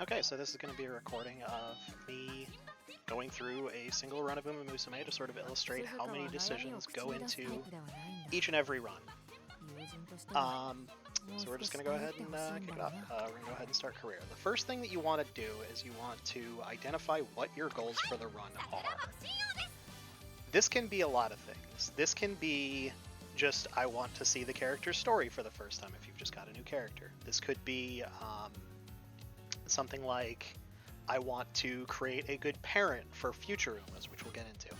Okay, so this is going to be a recording of me going through a single run of Umamusume to sort of illustrate how many decisions go into each and every run. So we're just going to go ahead and kick it off. We're going to go ahead and start career. The first thing that you want to do is you want to identify what your goals for the run are. This can be a lot of things. This can be just, I want to see the character's story for the first time if you've just got a new character. This could be something like, I want to create a good parent for future Umas, which we'll get into.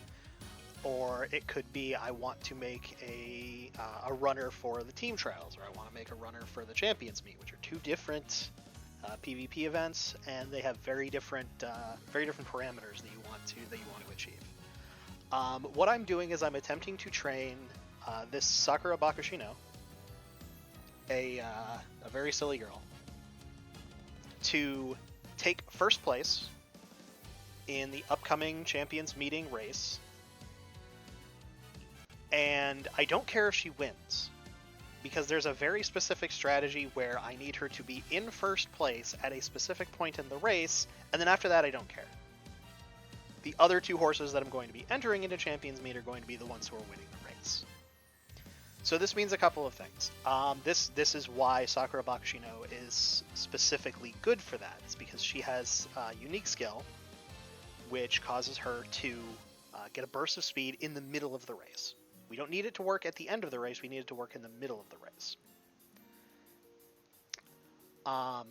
Or it could be, I want to make a runner for the team trials, or I want to make a runner for the champions meet, which are two different PvP events, and they have very different parameters that you want to achieve. What I'm doing is I'm attempting to train this Sakura Bakushino, a very silly girl, to take first place in the upcoming champions meeting race. And I don't care if she wins, because there's a very specific strategy where I need her to be in first place at a specific point in the race, and then after that I don't care. The other two horses that I'm going to be entering into Champions Meet are going to be the ones who are winning the race. So this means a couple of things. This is why Sakura Bakushino is specifically good for that. It's because she has a unique skill, which causes her to get a burst of speed in the middle of the race. We don't need it to work at the end of the race, we need it to work in the middle of the race. Gonna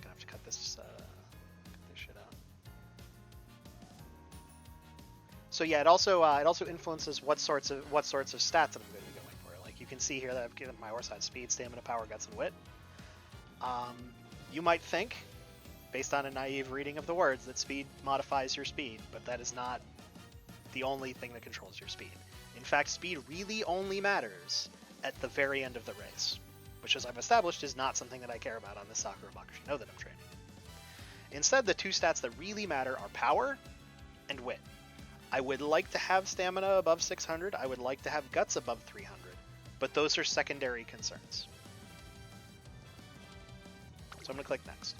have to cut this shit out. So yeah, it also influences what sorts of stats that I'm going to be going for. Like you can see here that I've given my horse had speed, stamina, power, guts, and wit. You might think, based on a naive reading of the words, that speed modifies your speed, but that is not the only thing that controls your speed. In fact, speed really only matters at the very end of the race, which, as I've established, is not something that I care about on the Sakura Bakushino that I'm training. Instead, the two stats that really matter are power and wit. I would like to have stamina above 600, I would like to have guts above 300, but those are secondary concerns. So I'm going to click next.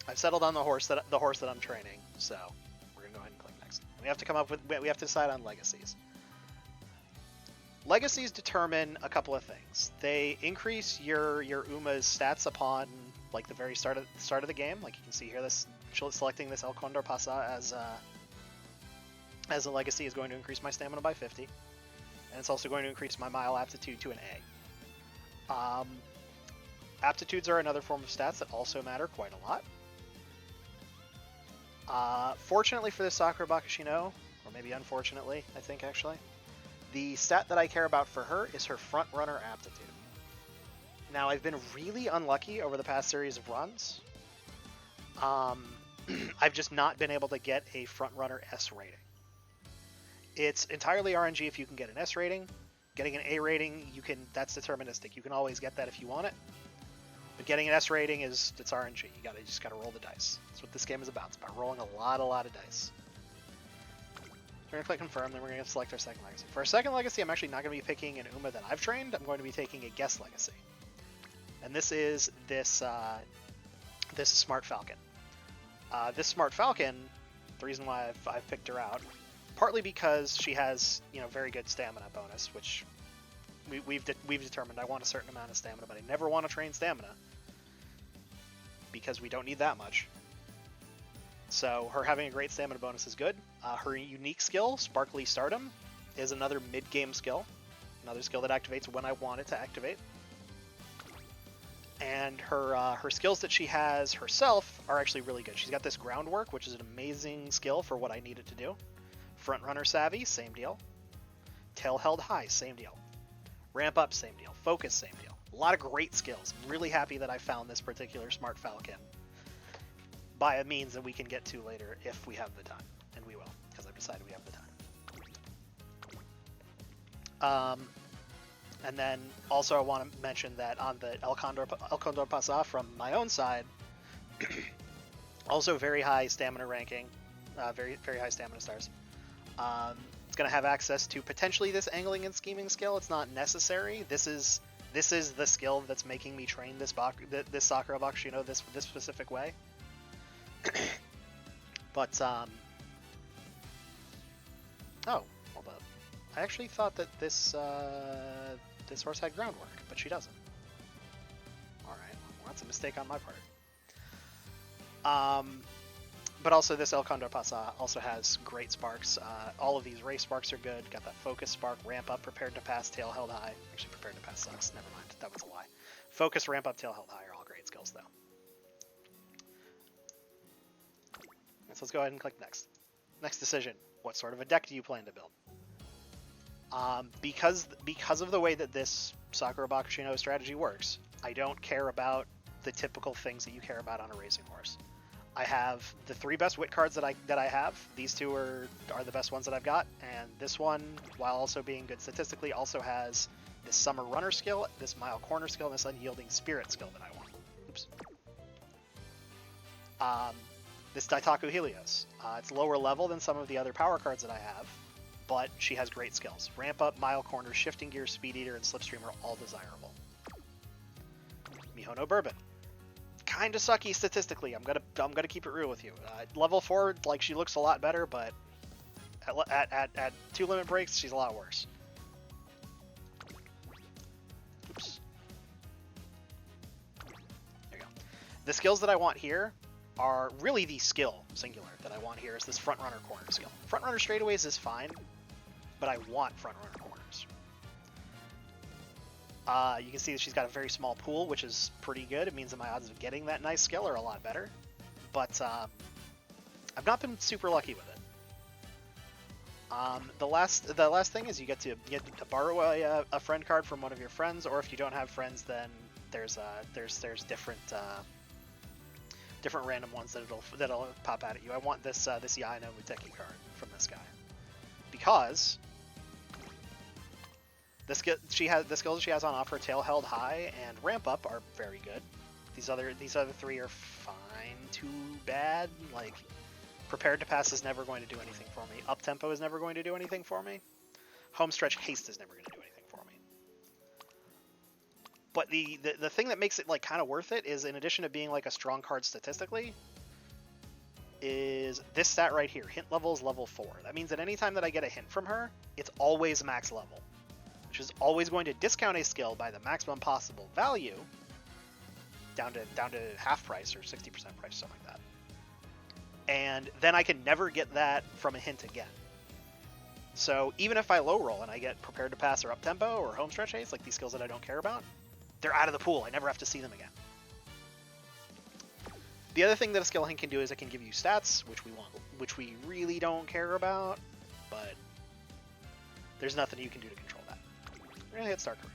I've settled on the horse that I'm training, so we're gonna go ahead and click next. We have to decide on legacies. Legacies determine a couple of things. They increase your Uma's stats upon like the very start of the game. Like you can see here, selecting this El Condor Pasa as a legacy is going to increase my stamina by 50, and it's also going to increase my mile aptitude to an A. Aptitudes are another form of stats that also matter quite a lot. Fortunately for the Sakura Bakushino, or maybe unfortunately, I think actually, the stat that I care about for her is her front runner aptitude. Now, I've been really unlucky over the past series of runs. I've just not been able to get a front runner S rating. It's entirely RNG if you can get an S rating. Getting an A rating, that's deterministic. You can always get that if you want it. But getting an S rating it's RNG. You just gotta roll the dice. That's what this game is about. It's about rolling a lot of dice. We're gonna click confirm, then we're gonna select our second legacy. For our second legacy, I'm actually not gonna be picking an Uma that I've trained. I'm going to be taking a guest legacy, and this is this Smart Falcon. This Smart Falcon, the reason why I've picked her out, partly because she has very good stamina bonus, which we've determined I want a certain amount of stamina, but I never want to train stamina because we don't need that much. So her having a great stamina bonus is good. Her unique skill, Sparkly Stardom, is another mid-game skill. Another skill that activates when I want it to activate. And her skills that she has herself are actually really good. She's got this Groundwork, which is an amazing skill for what I need it to do. Front Runner Savvy, same deal. Tail Held High, same deal. Ramp Up, same deal. Focus, same deal. A lot of great skills. I'm really happy that I found this particular Smart Falcon by a means that we can get to later if we have the time. And we will, because I've decided we have the time. And then also I want to mention that on the El Condor Pasa from my own side, also very high stamina ranking, very high stamina stars. It's going to have access to potentially this angling and scheming skill. It's not necessary. This is this is the skill that's making me train this this Sakura Bakushino this specific way. But oh, hold up. I actually thought that this this horse had groundwork, but she doesn't. All right, well, that's a mistake on my part. But also this El Condor Pasa also has great sparks. All of these race sparks are good. Got that focus spark, ramp up, prepared to pass, tail held high. Actually, prepared to pass sucks. Never mind, that was a lie. Focus, ramp up, tail held high are all great skills though. So let's go ahead and click next. Next decision. What sort of a deck do you plan to build? Because of the way that this Sakura Bakushino strategy works, I don't care about the typical things that you care about on a racing horse. I have the 3 best wit cards that I have. These 2 are the best ones that I've got, and this one, while also being good statistically, also has this summer runner skill, this mile corner skill, and this unyielding spirit skill that I want. Oops. This Daitaku Helios. It's lower level than some of the other power cards that I have, but she has great skills. Ramp up, mile corner, shifting gear, speed eater, and slipstream are all desirable. Mihono Bourbon. Kind of sucky statistically. I'm gonna keep it real with you. Level 4, like, she looks a lot better, but at 2 limit breaks, she's a lot worse. Oops. There you go. The skills that I want here are really the skill singular that I want here is this front runner corner skill. Front runner straightaways is fine, but I want front runner corners. You can see that she's got a very small pool, which is pretty good. It means that my odds of getting that nice skill are a lot better. But I've not been super lucky with it. The last thing is you get to borrow a friend card from one of your friends, or if you don't have friends, then there's different random ones that'll pop out at you. I want this Yaino Muteki card from this guy because the skills she has on offer, tail held high and ramp up, are very good. These other 3 are fine to bad. Like, prepared to pass is never going to do anything for me. Up tempo is never going to do anything for me. Home stretch haste is never going to do anything for me. But the thing that makes it like kind of worth it is, in addition to being like a strong card statistically, is this stat right here. Hint level is level 4. That means that anytime that I get a hint from her, it's always max level, which is always going to discount a skill by the maximum possible value down to half price or 60% price, something like that. And then I can never get that from a hint again. So even if I low roll and I get prepared to pass or up tempo or home stretch haste, like these skills that I don't care about, they're out of the pool. I never have to see them again. The other thing that a skill hint can do is it can give you stats, which we really don't care about, but there's nothing you can do to control that. We're gonna hit start career.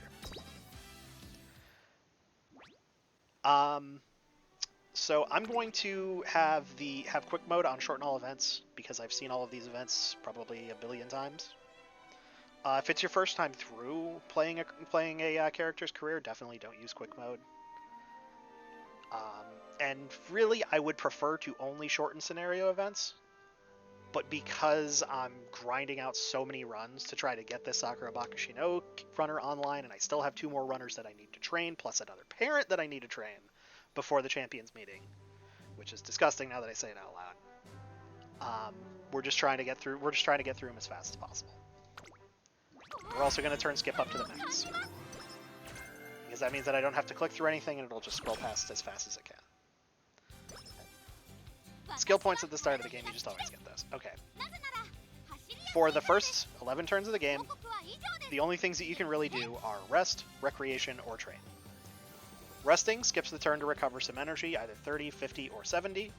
So I'm going to have quick mode on shorten all events because I've seen all of these events probably a billion times. If it's your first time through playing a character's career, definitely don't use quick mode. And really, I would prefer to only shorten scenario events. But because I'm grinding out so many runs to try to get this Sakura Bakushino runner online, and I still have 2 more runners that I need to train, plus another parent that I need to train before the champions meeting, which is disgusting now that I say it out loud. We're just trying to get through them as fast as possible. We're also going to turn skip up to the max, because that means that I don't have to click through anything and it'll just scroll past as fast as it can. Skill points at the start of the game, you just always get those. Okay. For the first 11 turns of the game, the only things that you can really do are rest, recreation, or train. Resting skips the turn to recover some energy, either 30, 50, or 70.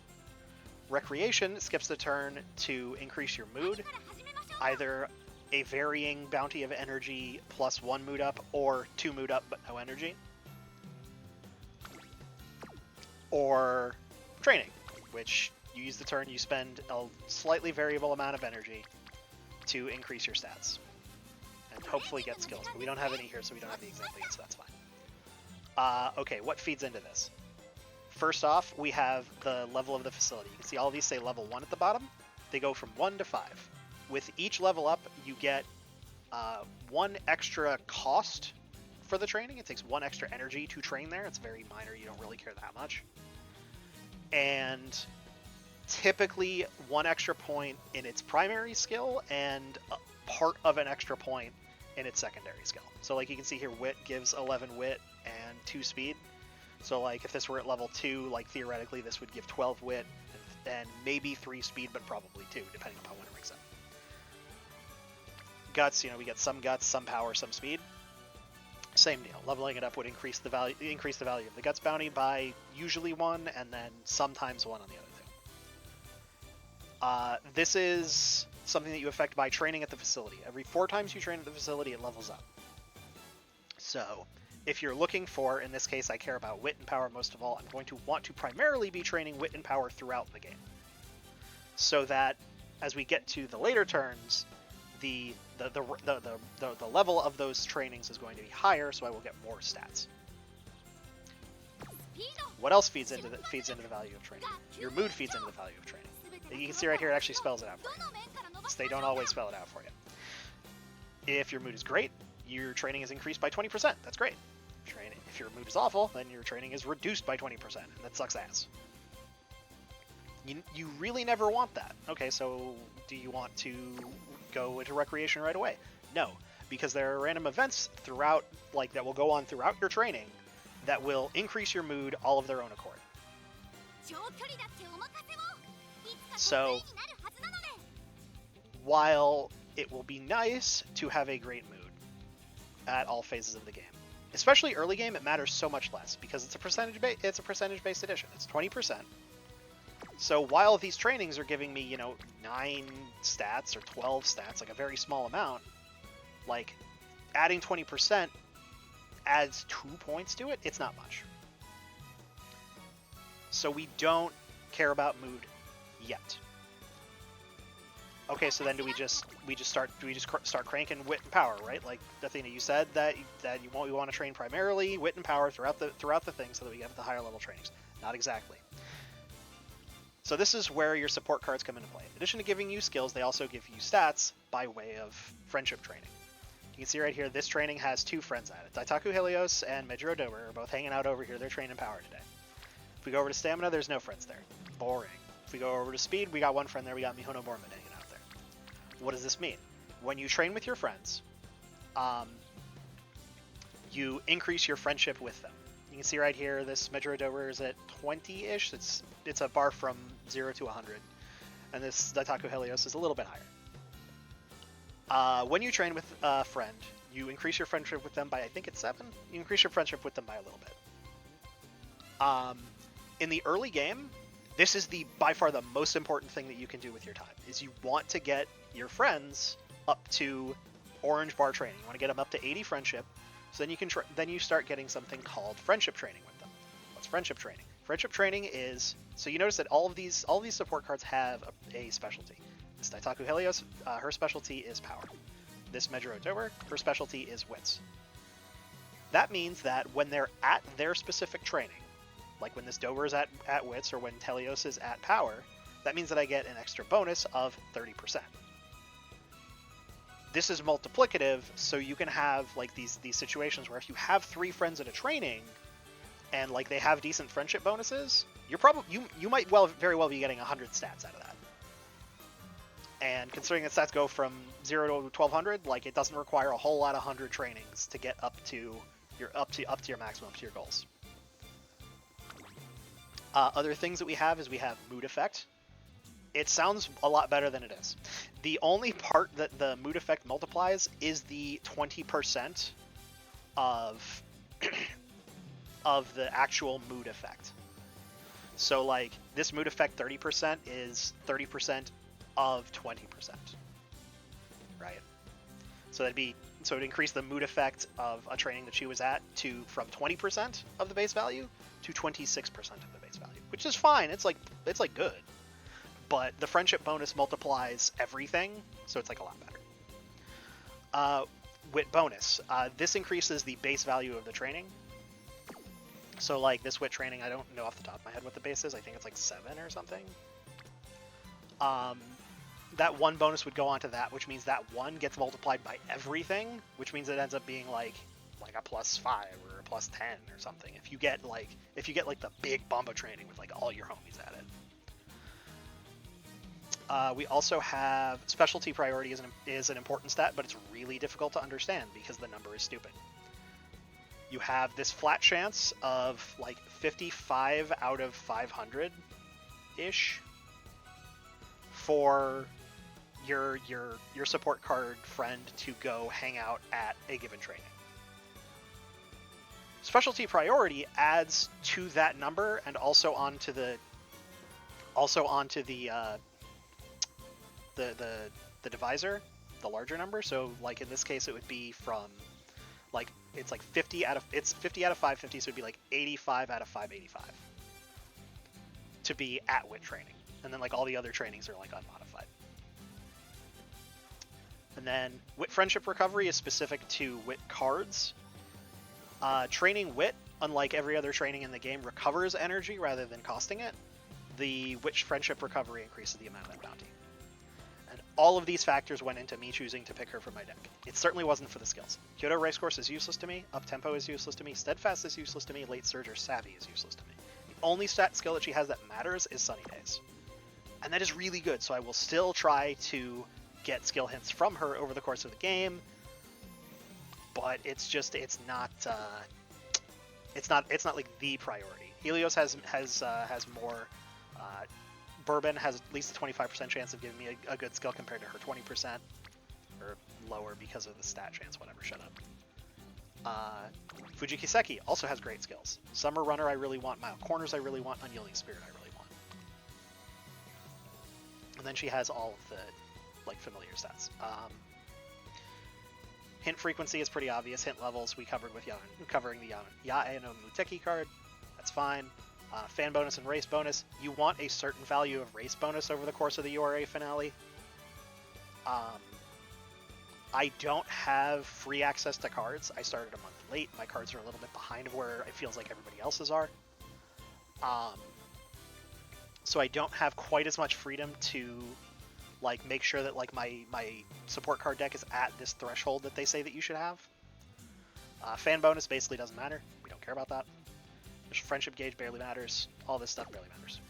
Recreation skips the turn to increase your mood, either a varying bounty of energy plus 1 mood up, or 2 mood up but no energy. Or training, which you use the turn, you spend a slightly variable amount of energy to increase your stats. And hopefully get skills, but we don't have any here, so we don't have the example yet, so that's fine. Okay, what feeds into this? First off, we have the level of the facility. You can see all of these say level 1 at the bottom. They go from 1 to 5. With each level up, you get 1 extra cost for the training. It takes 1 extra energy to train there. It's very minor. You don't really care that much. And typically 1 extra point in its primary skill and a part of an extra point in its secondary skill. So like you can see here, wit gives 11 wit and 2 speed. So like if this were at level 2, like theoretically this would give 12 wit and maybe 3 speed, but probably 2, depending upon when it ranks up. Guts, you know, we get some guts, some power, some speed. Same deal. Leveling it up would increase the value of the guts bounty by usually 1, and then sometimes 1 on the other thing. This is something that you affect by training at the facility. Every 4 times you train at the facility, it levels up. So if you're looking for, in this case, I care about wit and power most of all, I'm going to want to primarily be training wit and power throughout the game, so that as we get to the later turns, the level of those trainings is going to be higher, so I will get more stats. What else feeds into the value of training? Your mood feeds into the value of training. You can see right here, it actually spells it out for you. So they don't always spell it out for you. If your mood is great, your training is increased by 20%. That's great. If your mood is awful, then your training is reduced by 20%. And that sucks ass. You really never want that. Okay, so do you want to go into recreation right away? No, because there are random events throughout, like that will go on throughout your training that will increase your mood all of their own accord. So while it will be nice to have a great mood at all phases of the game, especially early game, it matters so much less because it's a percentage-based addition. It's 20%. So while these trainings are giving me, you know, 9 stats or 12 stats, like a very small amount, like adding 20% adds 2 points to it. It's not much. So we don't care about mood yet. Okay, so then do we just start cranking wit and power, right? Like Athena, you said that we want to train primarily wit and power throughout the thing so that we get the higher level trainings. Not exactly. So this is where your support cards come into play. In addition to giving you skills, they also give you stats by way of friendship training. You can see right here, this training has 2 friends at it. Daitaku Helios and Mejiro Dober are both hanging out over here. They're training power today. If we go over to stamina, there's no friends there. Boring. If we go over to speed, we got 1 friend there. We got Mihono Borman hanging out there. What does this mean? When you train with your friends, you increase your friendship with them. You can see right here, this Mejiro Dober is at 20-ish. It's a bar from 0 to 100. And this Daitaku Helios is a little bit higher. When you train with a friend, you increase your friendship with them by, I think it's 7. You increase your friendship with them by a little bit. In the early game, this is by far the most important thing that you can do with your time, is you want to get your friends up to orange bar training. You want to get them up to 80 friendship, so then you can then you start getting something called friendship training with them. What's friendship training? Friendship training is, so you notice that all of these support cards have a specialty. This Daitaku Helios, her specialty is power. This Mejiro Dober, her specialty is wits. That means that when they're at their specific training, like when this Dober is at wits or when Helios is at power, that means that I get an extra bonus of 30%. This is multiplicative, so you can have like these situations where if you have 3 friends at a training and like they have decent friendship bonuses, you might very well be getting 100 stats out of that. And considering that stats go from 0 to 1200, like it doesn't require a whole lot of 100 trainings to get up to your maximum, up to your goals. Other things that we have is we have mood effect. It sounds a lot better than it is. The only part that the mood effect multiplies is the 20% of the actual mood effect. So like this mood effect 30% is 30% of 20%, right? So it'd increase the mood effect of a training that she was at from 20% of the base value to 26% of the base value, which is fine. It's like good. But the friendship bonus multiplies everything, so it's like a lot better. Wit bonus. This increases the base value of the training. So like this wit training, I don't know off the top of my head what the base is. I think it's like 7 or something. That 1 bonus would go onto that, which means that 1 gets multiplied by everything, which means it ends up being like like a +5 or a +10 or something. If you get like the big Bomba training with like all your homies at it. We also have specialty priority is an important stat, but it's really difficult to understand because the number is stupid. You have this flat chance of like 55 out of 500 ish for your support card friend to go hang out at a given training. Specialty priority adds to that number and also onto the divisor, the larger number. So like in this case, it would be from like it's 50 out of 550, so it'd be like 85 out of 585 to be at wit training, and then like all the other trainings are like unmodified. And then wit friendship recovery is specific to wit cards. Training wit, unlike every other training in the game, recovers energy rather than costing it. The wit friendship recovery increases the amount of that bounty. And all of these factors went into me choosing to pick her for my deck. It certainly wasn't for the skills. Kyoto Racecourse is useless to me, Up Tempo is useless to me, Steadfast is useless to me, Late Surge or Savvy is useless to me. The only stat skill that she has that matters is Sunny Days. And that is really good, so I will still try to get skill hints from her over the course of the game, but it's not like the priority. Helios has more. Bourbon has at least a 25% chance of giving me a good skill compared to her 20%, or lower because of the stat chance. Whatever, shut up. Fujikiseki also has great skills. Summer Runner I really want, Mile Corners I really want, Unyielding Spirit I really want. And then she has all of the like familiar stats. Hint frequency is pretty obvious. Hint levels we covered with covering the Yae no Muteki card. That's fine. Fan bonus and race bonus. You want a certain value of race bonus over the course of the URA finale. I don't have free access to cards. I started a month late. My cards are a little bit behind of where it feels like everybody else's are. So I don't have quite as much freedom to like make sure that like my support card deck is at this threshold that they say that you should have. Fan bonus basically doesn't matter. We don't care about that. Friendship gauge barely matters. All this stuff barely matters.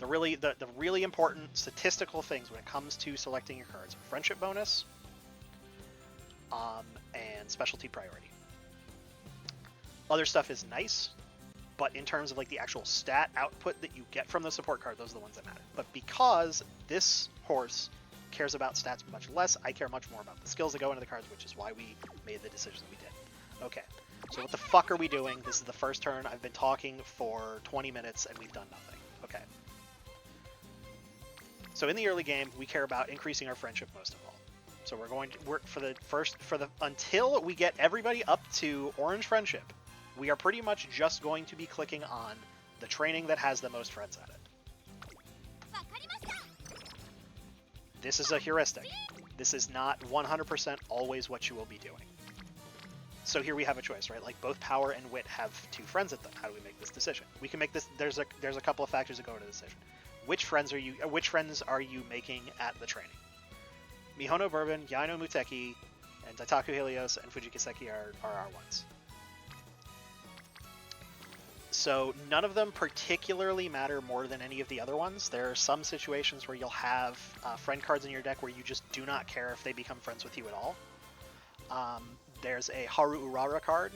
The really important statistical things when it comes to selecting your cards are friendship bonus, and specialty priority. Other stuff is nice, but in terms of like the actual stat output that you get from the support card, those are the ones that matter. But because this horse cares about stats much less, I care much more about the skills that go into the cards, which is why we made the decision we did. Okay. So what the fuck are we doing? This is the first turn. I've been talking for 20 minutes and we've done nothing. Okay. So in the early game, we care about increasing our friendship most of all. So we're going to work until we get everybody up to orange friendship. We are pretty much just going to be clicking on the training that has the most friends at it. This is a heuristic. This is not 100% always what you will be doing. So here we have a choice, right? Like both power and wit have 2 friends at them. How do we make this decision? We can make this. There's a couple of factors that go into the decision. Which friends are you making at the training? Mihono Bourbon, Yae no Muteki, and Daitaku Helios and Fujikiseki are our ones. So none of them particularly matter more than any of the other ones. There are some situations where you'll have friend cards in your deck where you just do not care if they become friends with you at all. There's a Haru Urara card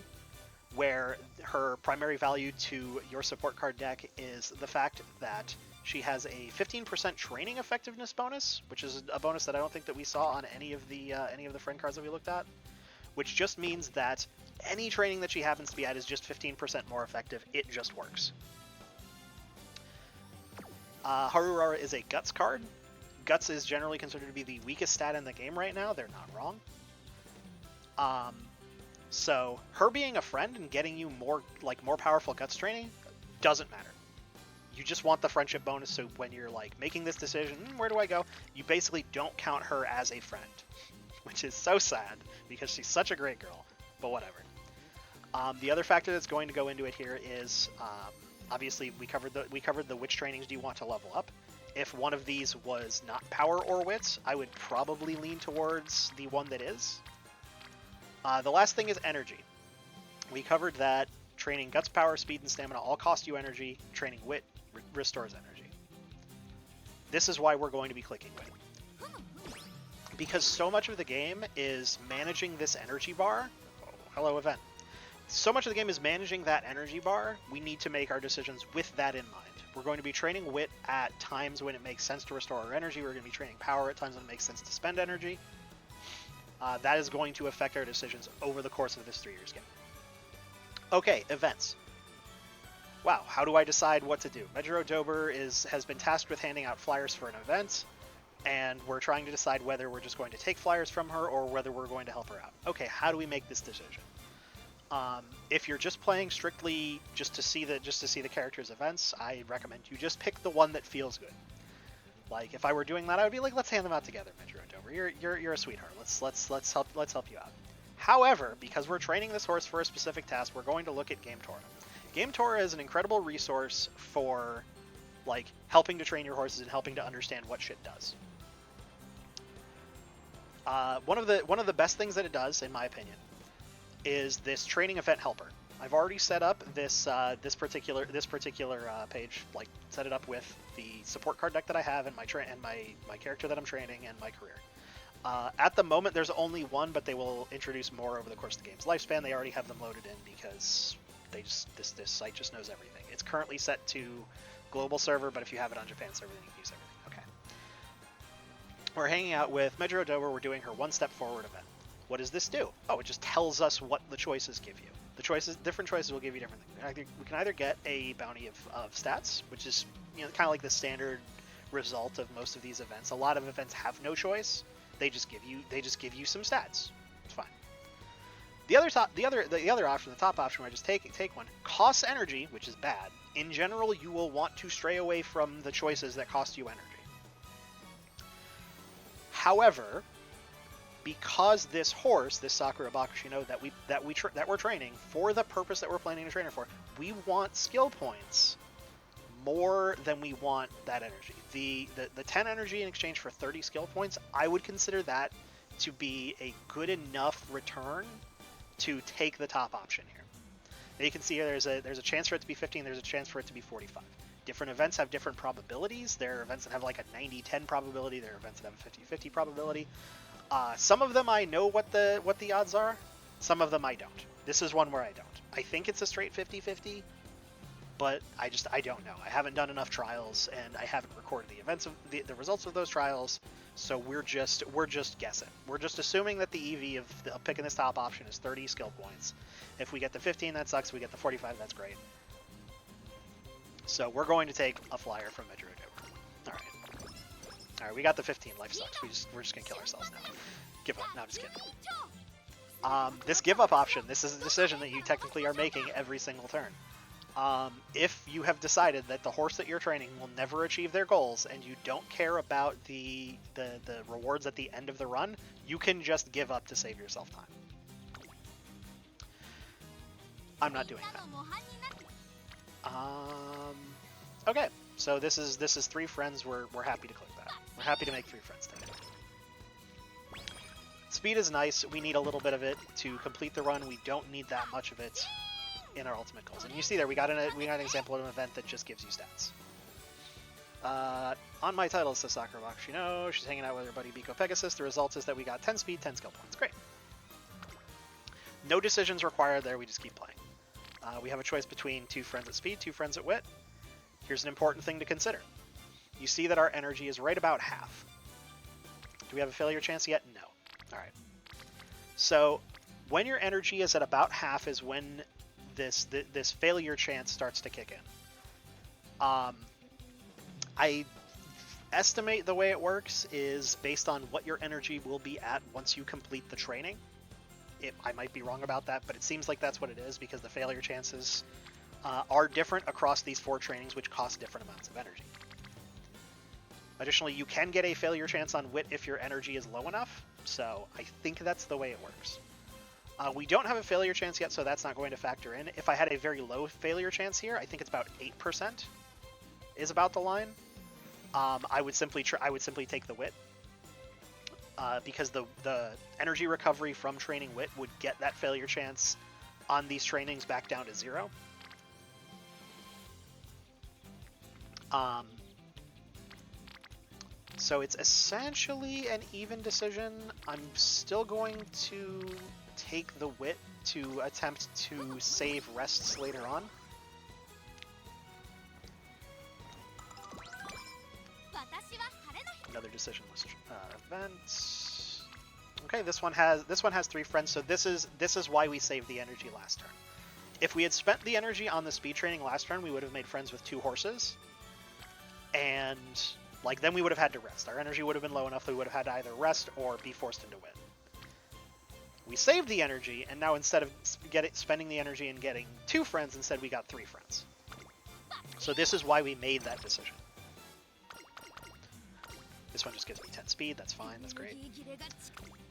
where her primary value to your support card deck is the fact that she has a 15% training effectiveness bonus, which is a bonus that I don't think that we saw on any of the friend cards that we looked at, which just means that any training that she happens to be at is just 15% more effective. It just works. Haru Urara is a Guts card. Guts is generally considered to be the weakest stat in the game right now. They're not wrong. So her being a friend and getting you more powerful Guts training doesn't matter. You just want the friendship bonus, so when you're like making this decision, where do I go? You basically don't count her as a friend, which is so sad because she's such a great girl, but whatever. The other factor that's going to go into it here is obviously we covered the which trainings do you want to level up. If one of these was not power or wits, I would probably lean towards the one that is. The last thing is energy. We covered that training guts, power, speed, and stamina all cost you energy. Training wit restores energy. This is why we're going to be clicking wit. Because so much of the game is managing this energy bar. Oh, hello, event. So much of the game is managing that energy bar, we need to make our decisions with that in mind. We're going to be training wit at times when it makes sense to restore our energy. We're going to be training power at times when it makes sense to spend energy. That is going to affect our decisions over the course of this 3 years game. Okay, events. Wow, how do I decide what to do? Mejiro Dober has been tasked with handing out flyers for an event, and we're trying to decide whether we're just going to take flyers from her or whether we're going to help her out. Okay, how do we make this decision? If you're just playing strictly just to see the character's events, I recommend you just pick the one that feels good. Like if I were doing that, I would be like, let's hand them out together, Mejiro Dober. You're a sweetheart. Let's help you out. However, because we're training this horse for a specific task, we're going to look at Game Torah. Game Torah is an incredible resource for like helping to train your horses and helping to understand what shit does. One of the best things that it does, in my opinion, is this training event helper. I've already set up this particular page, like set it up with the support card deck that I have and my character that I'm training and my career. At the moment, there's only one, but they will introduce more over the course of the game's lifespan. They already have them loaded in because this site just knows everything. It's currently set to global server, but if you have it on Japan server, then you can use everything. Okay. We're hanging out with Mejiro Dober. We're doing her one step forward event. What does this do? Oh, it just tells us what the choices give you. Different choices will give you different things. We can either get a bounty of stats, which is kind of like the standard result of most of these events. A lot of events have no choice. They just give you some stats. It's fine. The other option, the top option, where I just take one, costs energy, which is bad. In general, you will want to stray away from the choices that cost you energy. However, because this horse, this Sakura Bakushino that we're training for the purpose that we're planning to train her for, we want skill points more than we want that energy. The 10 energy in exchange for 30 skill points, I would consider that to be a good enough return to take the top option here. Now you can see here there's a chance for it to be 15, there's a chance for it to be 45. Different events have different probabilities. There are events that have like a 90-10 probability, there are events that have a 50-50 probability. Some of them I know what the odds are, some of them I don't. This is one where I don't. I think it's a straight 50-50, but I don't know. I haven't done enough trials, and I haven't recorded the events of the results of those trials, so we're just guessing. We're just assuming that the EV of picking this top option is 30 skill points. If we get the 15, that sucks. If we get the 45, that's great. So we're going to take a flyer from Mejiro Dober. All right, we got the 15. Life sucks. We're just gonna kill ourselves now. Give up. No, I'm just kidding. This give up option, this is a decision that you technically are making every single turn. If you have decided that the horse that you're training will never achieve their goals and you don't care about the rewards at the end of the run, you can just give up to save yourself time. I'm not doing that. Okay, so this is 3 friends. We're happy to click that. We're happy to make 3 friends today. Speed is nice. We need a little bit of it to complete the run. We don't need that much of it in our ultimate goals. And you see there, we got an example of an event that just gives you stats. On my title, it says Sakura Bakushino. She's hanging out with her buddy Biko Pegasus. The result is that we got 10 speed, 10 skill points. Great. No decisions required there. We just keep playing. We have a choice between 2 friends at speed, 2 friends at wit. Here's an important thing to consider. You see that our energy is right about half. Do we have a failure chance yet? No. All right. So when your energy is at about half is when this failure chance starts to kick in. I estimate the way it works is based on what your energy will be at once you complete the training. I might be wrong about that, but it seems like that's what it is because the failure chances are different across these 4 trainings, which cost different amounts of energy. Additionally, you can get a failure chance on wit if your energy is low enough, so I think that's the way it works. We don't have a failure chance yet, so that's not going to factor in. If I had a very low failure chance here, I think it's about 8% is about the line. I would simply take the wit. because the energy recovery from training Wit would get that failure chance on these trainings back down to 0. So it's essentially an even decision. I'm still going to take the Wit to attempt to save rests later on. Another decisionless event. Okay, this one has 3 friends, so this is why we saved the energy last turn. If we had spent the energy on the speed training last turn, we would have made friends with 2 horses, and like then we would have had to rest. Our energy would have been low enough that we would have had to either rest or be forced into win. We saved the energy, and now instead of spending the energy and getting 2 friends, instead we got 3 friends. So this is why we made that decision. This one just gives me 10 speed, that's fine, that's great.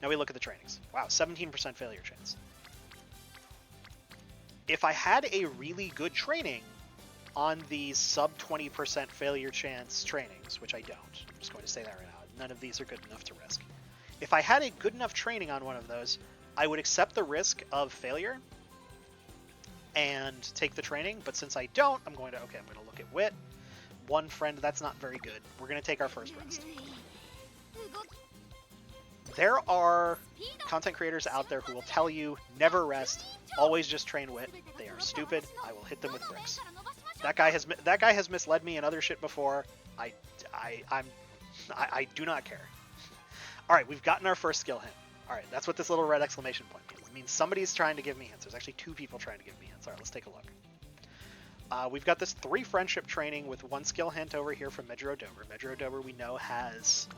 Now we look at the trainings. Wow, 17% failure chance. If I had a really good training on these sub 20% failure chance trainings, which I don't, I'm just going to say that right now, none of these are good enough to risk. If I had a good enough training on one of those, I would accept the risk of failure and take the training, but since I don't, I'm going to look at Wit. 1 friend, that's not very good. We're going to take our first rest. There are content creators out there who will tell you, never rest, always just train Wit. They are stupid. I will hit them with bricks. That guy has misled me and other shit before. I do not care. All right, we've gotten our first skill hint. All right, that's what this little red exclamation point means. It means somebody's trying to give me hints. There's actually 2 people trying to give me hints. All right, let's take a look. We've got this 3 friendship training with 1 skill hint over here from Medjuro Dober. Medjuro Dober we know has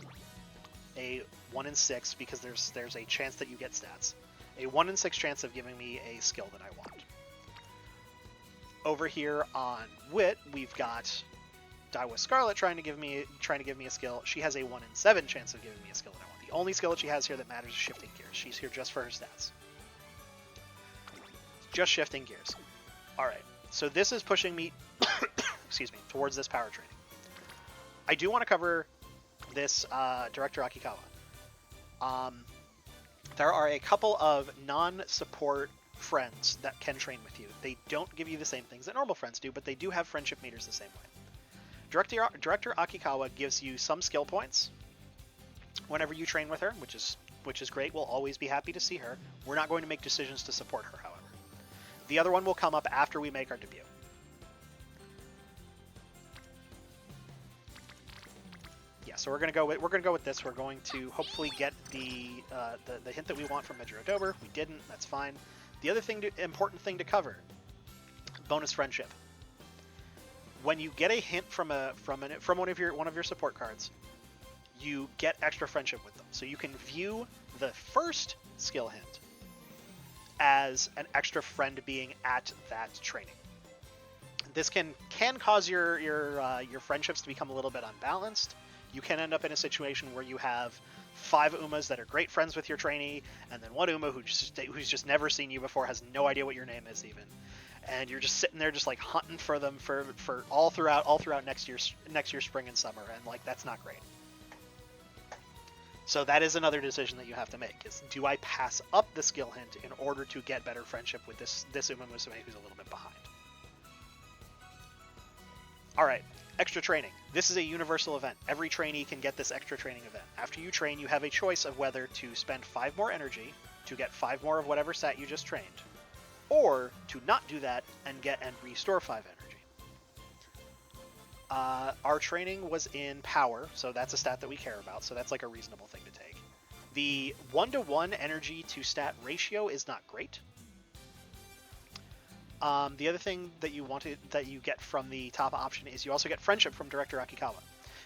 a 1 in 6 because there's a chance that you get stats. A 1 in 6 chance of giving me a skill that I want. Over here on Wit, we've got Daiwa Scarlet trying to give me a skill. She has a 1 in 7 chance of giving me a skill that I want. The only skill that she has here that matters is shifting gears. She's here just for her stats. Just shifting gears. All right. So this is pushing me, excuse me, towards this power training. I do want to cover this Director Akikawa. There are a couple of non-support friends that can train with you. They don't give you the same things that normal friends do, but they do have friendship meters the same way. Director Akikawa gives you some skill points whenever you train with her, which is great. We'll always be happy to see her. We're not going to make decisions to support her, however. The other one will come up after we make our debut. Yeah, so we're gonna go with this. We're going to hopefully get the hint that we want from Medjuro Dober. We didn't. That's fine. The other important thing to cover: bonus friendship. When you get a hint from one of your support cards, you get extra friendship with them. So you can view the first skill hint as an extra friend being at that training. This can cause your friendships to become a little bit unbalanced. You can end up in a situation where you have 5 Umas that are great friends with your trainee, and then 1 Uma who's just never seen you before, has no idea what your name is even, and you're just sitting there just like hunting for them for all throughout next year's spring and summer, and like that's not great. So that is another decision that you have to make: is do I pass up the skill hint in order to get better friendship with this Umamusume who's a little bit behind? All right, extra training. This is a universal event. Every trainee can get this extra training event. After you train, you have a choice of whether to spend 5 more energy to get 5 more of whatever stat you just trained, or to not do that and restore 5 energy. Our training was in power, so that's a stat that we care about, so that's like a reasonable thing to take. The 1-to-1 energy to stat ratio is not great. The other thing that you get from the top option is you also get friendship from Director Akikawa.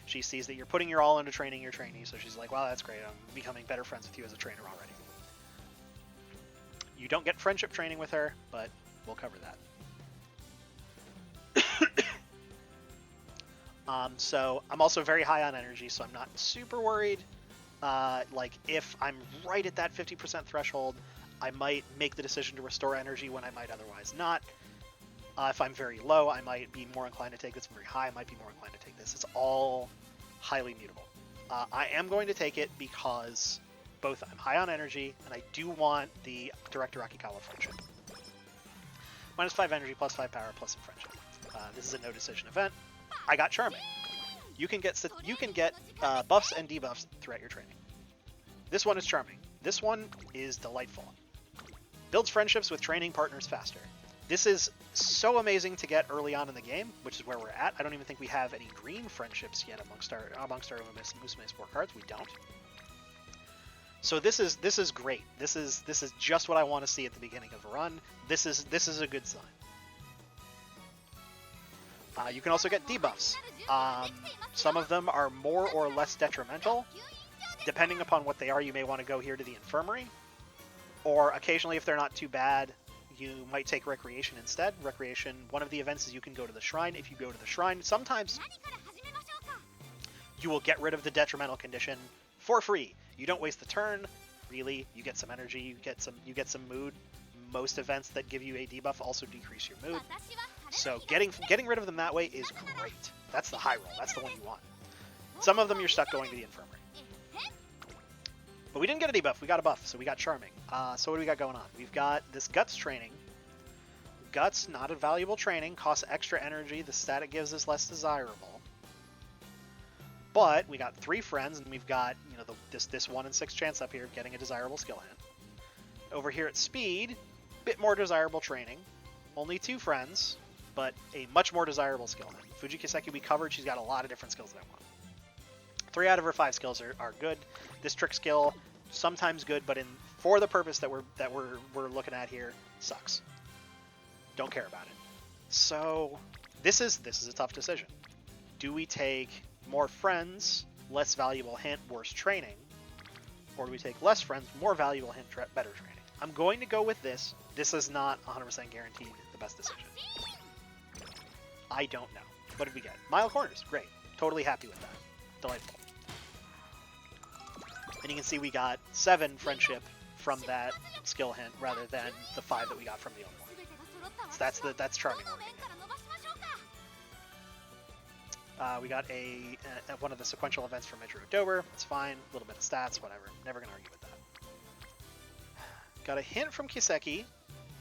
She sees that you're putting your all into training your trainee, so she's like, wow, that's great, I'm becoming better friends with you as a trainer already. You don't get friendship training with her, but we'll cover that. So I'm also very high on energy, so I'm not super worried. Like if I'm right at that 50% threshold, I might make the decision to restore energy when I might otherwise not. If I'm very low, I might be more inclined to take this. If I'm very high, I might be more inclined to take this. It's all highly mutable. I am going to take it because both I'm high on energy, and I do want the Director Akikawa friendship. -5 energy, +5 power, plus some friendship. This is a no decision event. I got Charming. You can get buffs and debuffs throughout your training. This one is Charming. This one is delightful. Builds friendships with training partners faster. This is so amazing to get early on in the game, which is where we're at. I don't even think we have any green friendships yet amongst our Umamusume sport cards. We don't. So this is great. This is just what I want to see at the beginning of a run. This is a good sign. You can also get debuffs. Some of them are more or less detrimental. Depending upon what they are, you may want to go here to the infirmary. Or occasionally, if they're not too bad, you might take Recreation instead. Recreation, one of the events is you can go to the shrine. If you go to the shrine, sometimes you will get rid of the detrimental condition for free. You don't waste the turn, really. You get some energy, you get some mood. Most events that give you a debuff also decrease your mood. So getting rid of them that way is great. That's the high roll. That's the one you want. Some of them you're stuck going to the infirmary. But we didn't get a debuff. We got a buff, so we got Charming. So what do we got going on? We've got this Guts training. Guts, not a valuable training, costs extra energy. The stat it gives is less desirable. But we got 3 friends, and we've got this 1 in 6 chance up here of getting a desirable skill hand. Over here at Speed, bit more desirable training. Only 2 friends, but a much more desirable skill hand. Fuji Kiseki we covered. She's got a lot of different skills that I want. 3 out of her 5 skills are good. This trick skill, sometimes good, but for the purpose that we're looking at here, sucks. Don't care about it. So this is a tough decision. Do we take more friends, less valuable hint, worse training, or do we take less friends, more valuable hint, better training? I'm going to go with this. This is not 100% guaranteed the best decision. I don't know. What did we get? Mile Corners. Great. Totally happy with that. Delightful. And you can see we got 7 friendship from that skill hint rather than the 5 that we got from the other one. So that's Charming working. We got one of the sequential events from Midro Dober. It's fine. A little bit of stats, whatever. Never gonna argue with that. Got a hint from Kiseki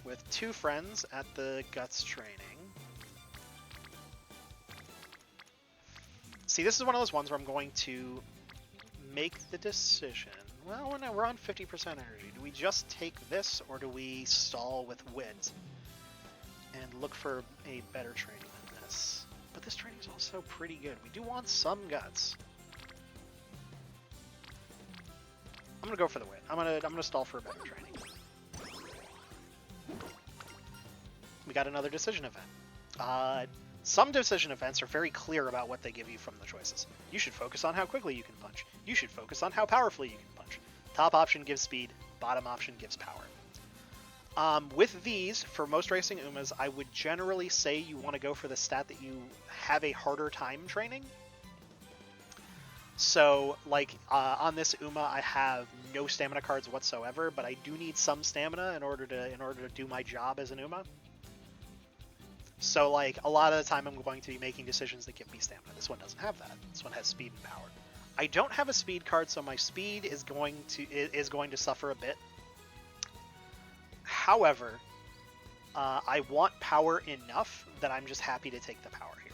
with 2 friends at the Guts training. See, this is one of those ones where I'm going to make the decision. Well, we're on 50% energy. Do we just take this, or do we stall with wit and look for a better training than this? But this training is also pretty good. We do want some Guts. I'm gonna go for the wit. I'm gonna stall for a better training. We got another decision event. Some decision events are very clear about what they give you from the choices. You should focus on how quickly you can punch. You should focus on how powerfully you can punch. Top option gives speed, bottom option gives power. With these, for most racing Umas, I would generally say you want to go for the stat that you have a harder time training. So, like, on this Uma, I have no stamina cards whatsoever, but I do need some stamina in order to do my job as an Uma. So, like, a lot of the time I'm going to be making decisions that give me stamina. This one doesn't have that. This one has speed and power. I don't have a speed card, so my speed is going to suffer a bit. However, I want power enough that I'm just happy to take the power here.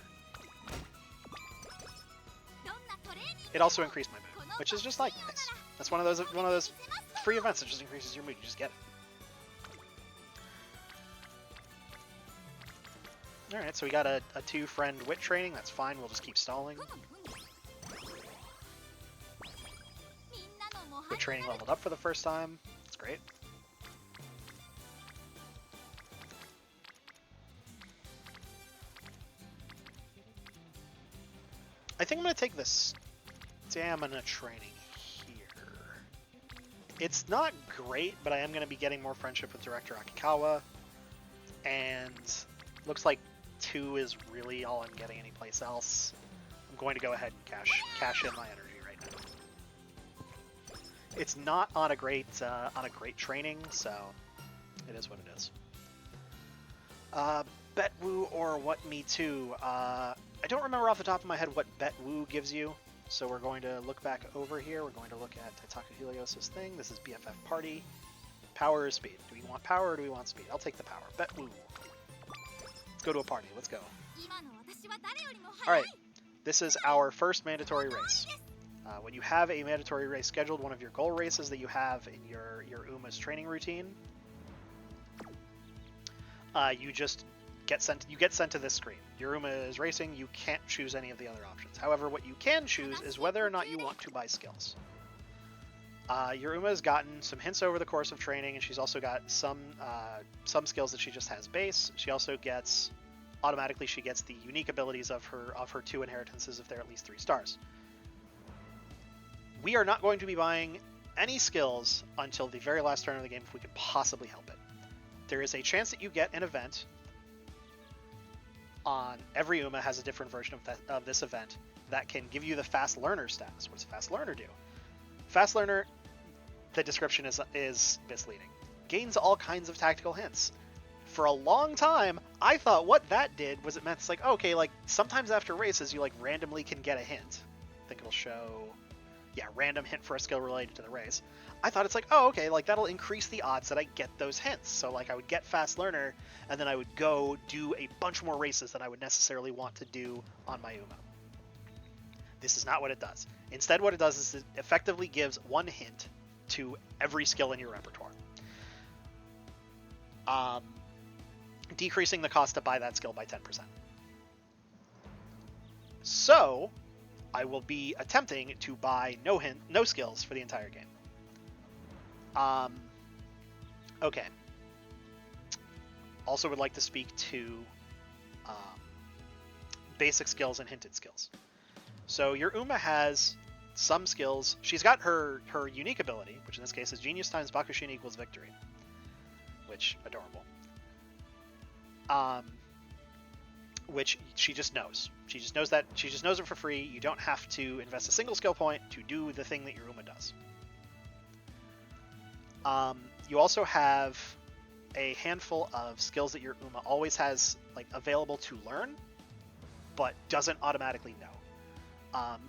It also increased my mood, which is just like nice. That's one of those free events that just increases your mood. You just get it. Alright, so we got a 2-friend wit training. That's fine. We'll just keep stalling. Wit training leveled up for the first time. That's great. I think I'm going to take this stamina training here. It's not great, but I am going to be getting more friendship with Director Akikawa. And looks like 2 is really all I'm getting anyplace else. I'm going to go ahead and cash in my energy right now. It's not on a great training, so it is what it is. Bet Woo or What Me Too. I don't remember off the top of my head what Bet Woo gives you. So we're going to look back over here. We're going to look at Taitaku Helios' thing. This is BFF Party. Power or speed? Do we want power or do we want speed? I'll take the power. Bet. Ooh. Let's go to a party. Let's go. Alright. This is our first mandatory race. When you have a mandatory race scheduled, one of your goal races that you have in your Uma's training routine, you just get sent to this screen. Your Uma is racing, you can't choose any of the other options. However, what you can choose is whether or not you want to buy skills. Your Uma has gotten some hints over the course of training, and she's also got some skills that she just has base. She also gets automatically the unique abilities of her 2 inheritances if they're at least 3 stars. We are not going to be buying any skills until the very last turn of the game if we can possibly help it. There is a chance that you get an event on every Uma has a different version of this event that can give you the Fast Learner status. What does Fast Learner do? Fast Learner, the description is misleading. Gains all kinds of tactical hints. For a long time, I thought what that did was it meant it's like, okay, like sometimes after races you like randomly can get a hint. I think it'll show, yeah, random hint for a skill related to the race. I thought it's like, oh, okay, like that'll increase the odds that I get those hints. So like I would get Fast Learner, and then I would go do a bunch more races than I would necessarily want to do on my Uma. This is not what it does. Instead, what it does is it effectively gives 1 hint to every skill in your repertoire. Decreasing the cost to buy that skill by 10%. So, I will be attempting to buy no skills for the entire game. Okay. Also would like to speak to basic skills and hinted skills. So your Uma has some skills. She's got her unique ability, which in this case is Genius times Bakushin equals Victory, which adorable. Which she just knows. She just knows it for free. You don't have to invest a single skill point to do the thing that your Uma does. You also have a handful of skills that your Uma always has like available to learn, but doesn't automatically know.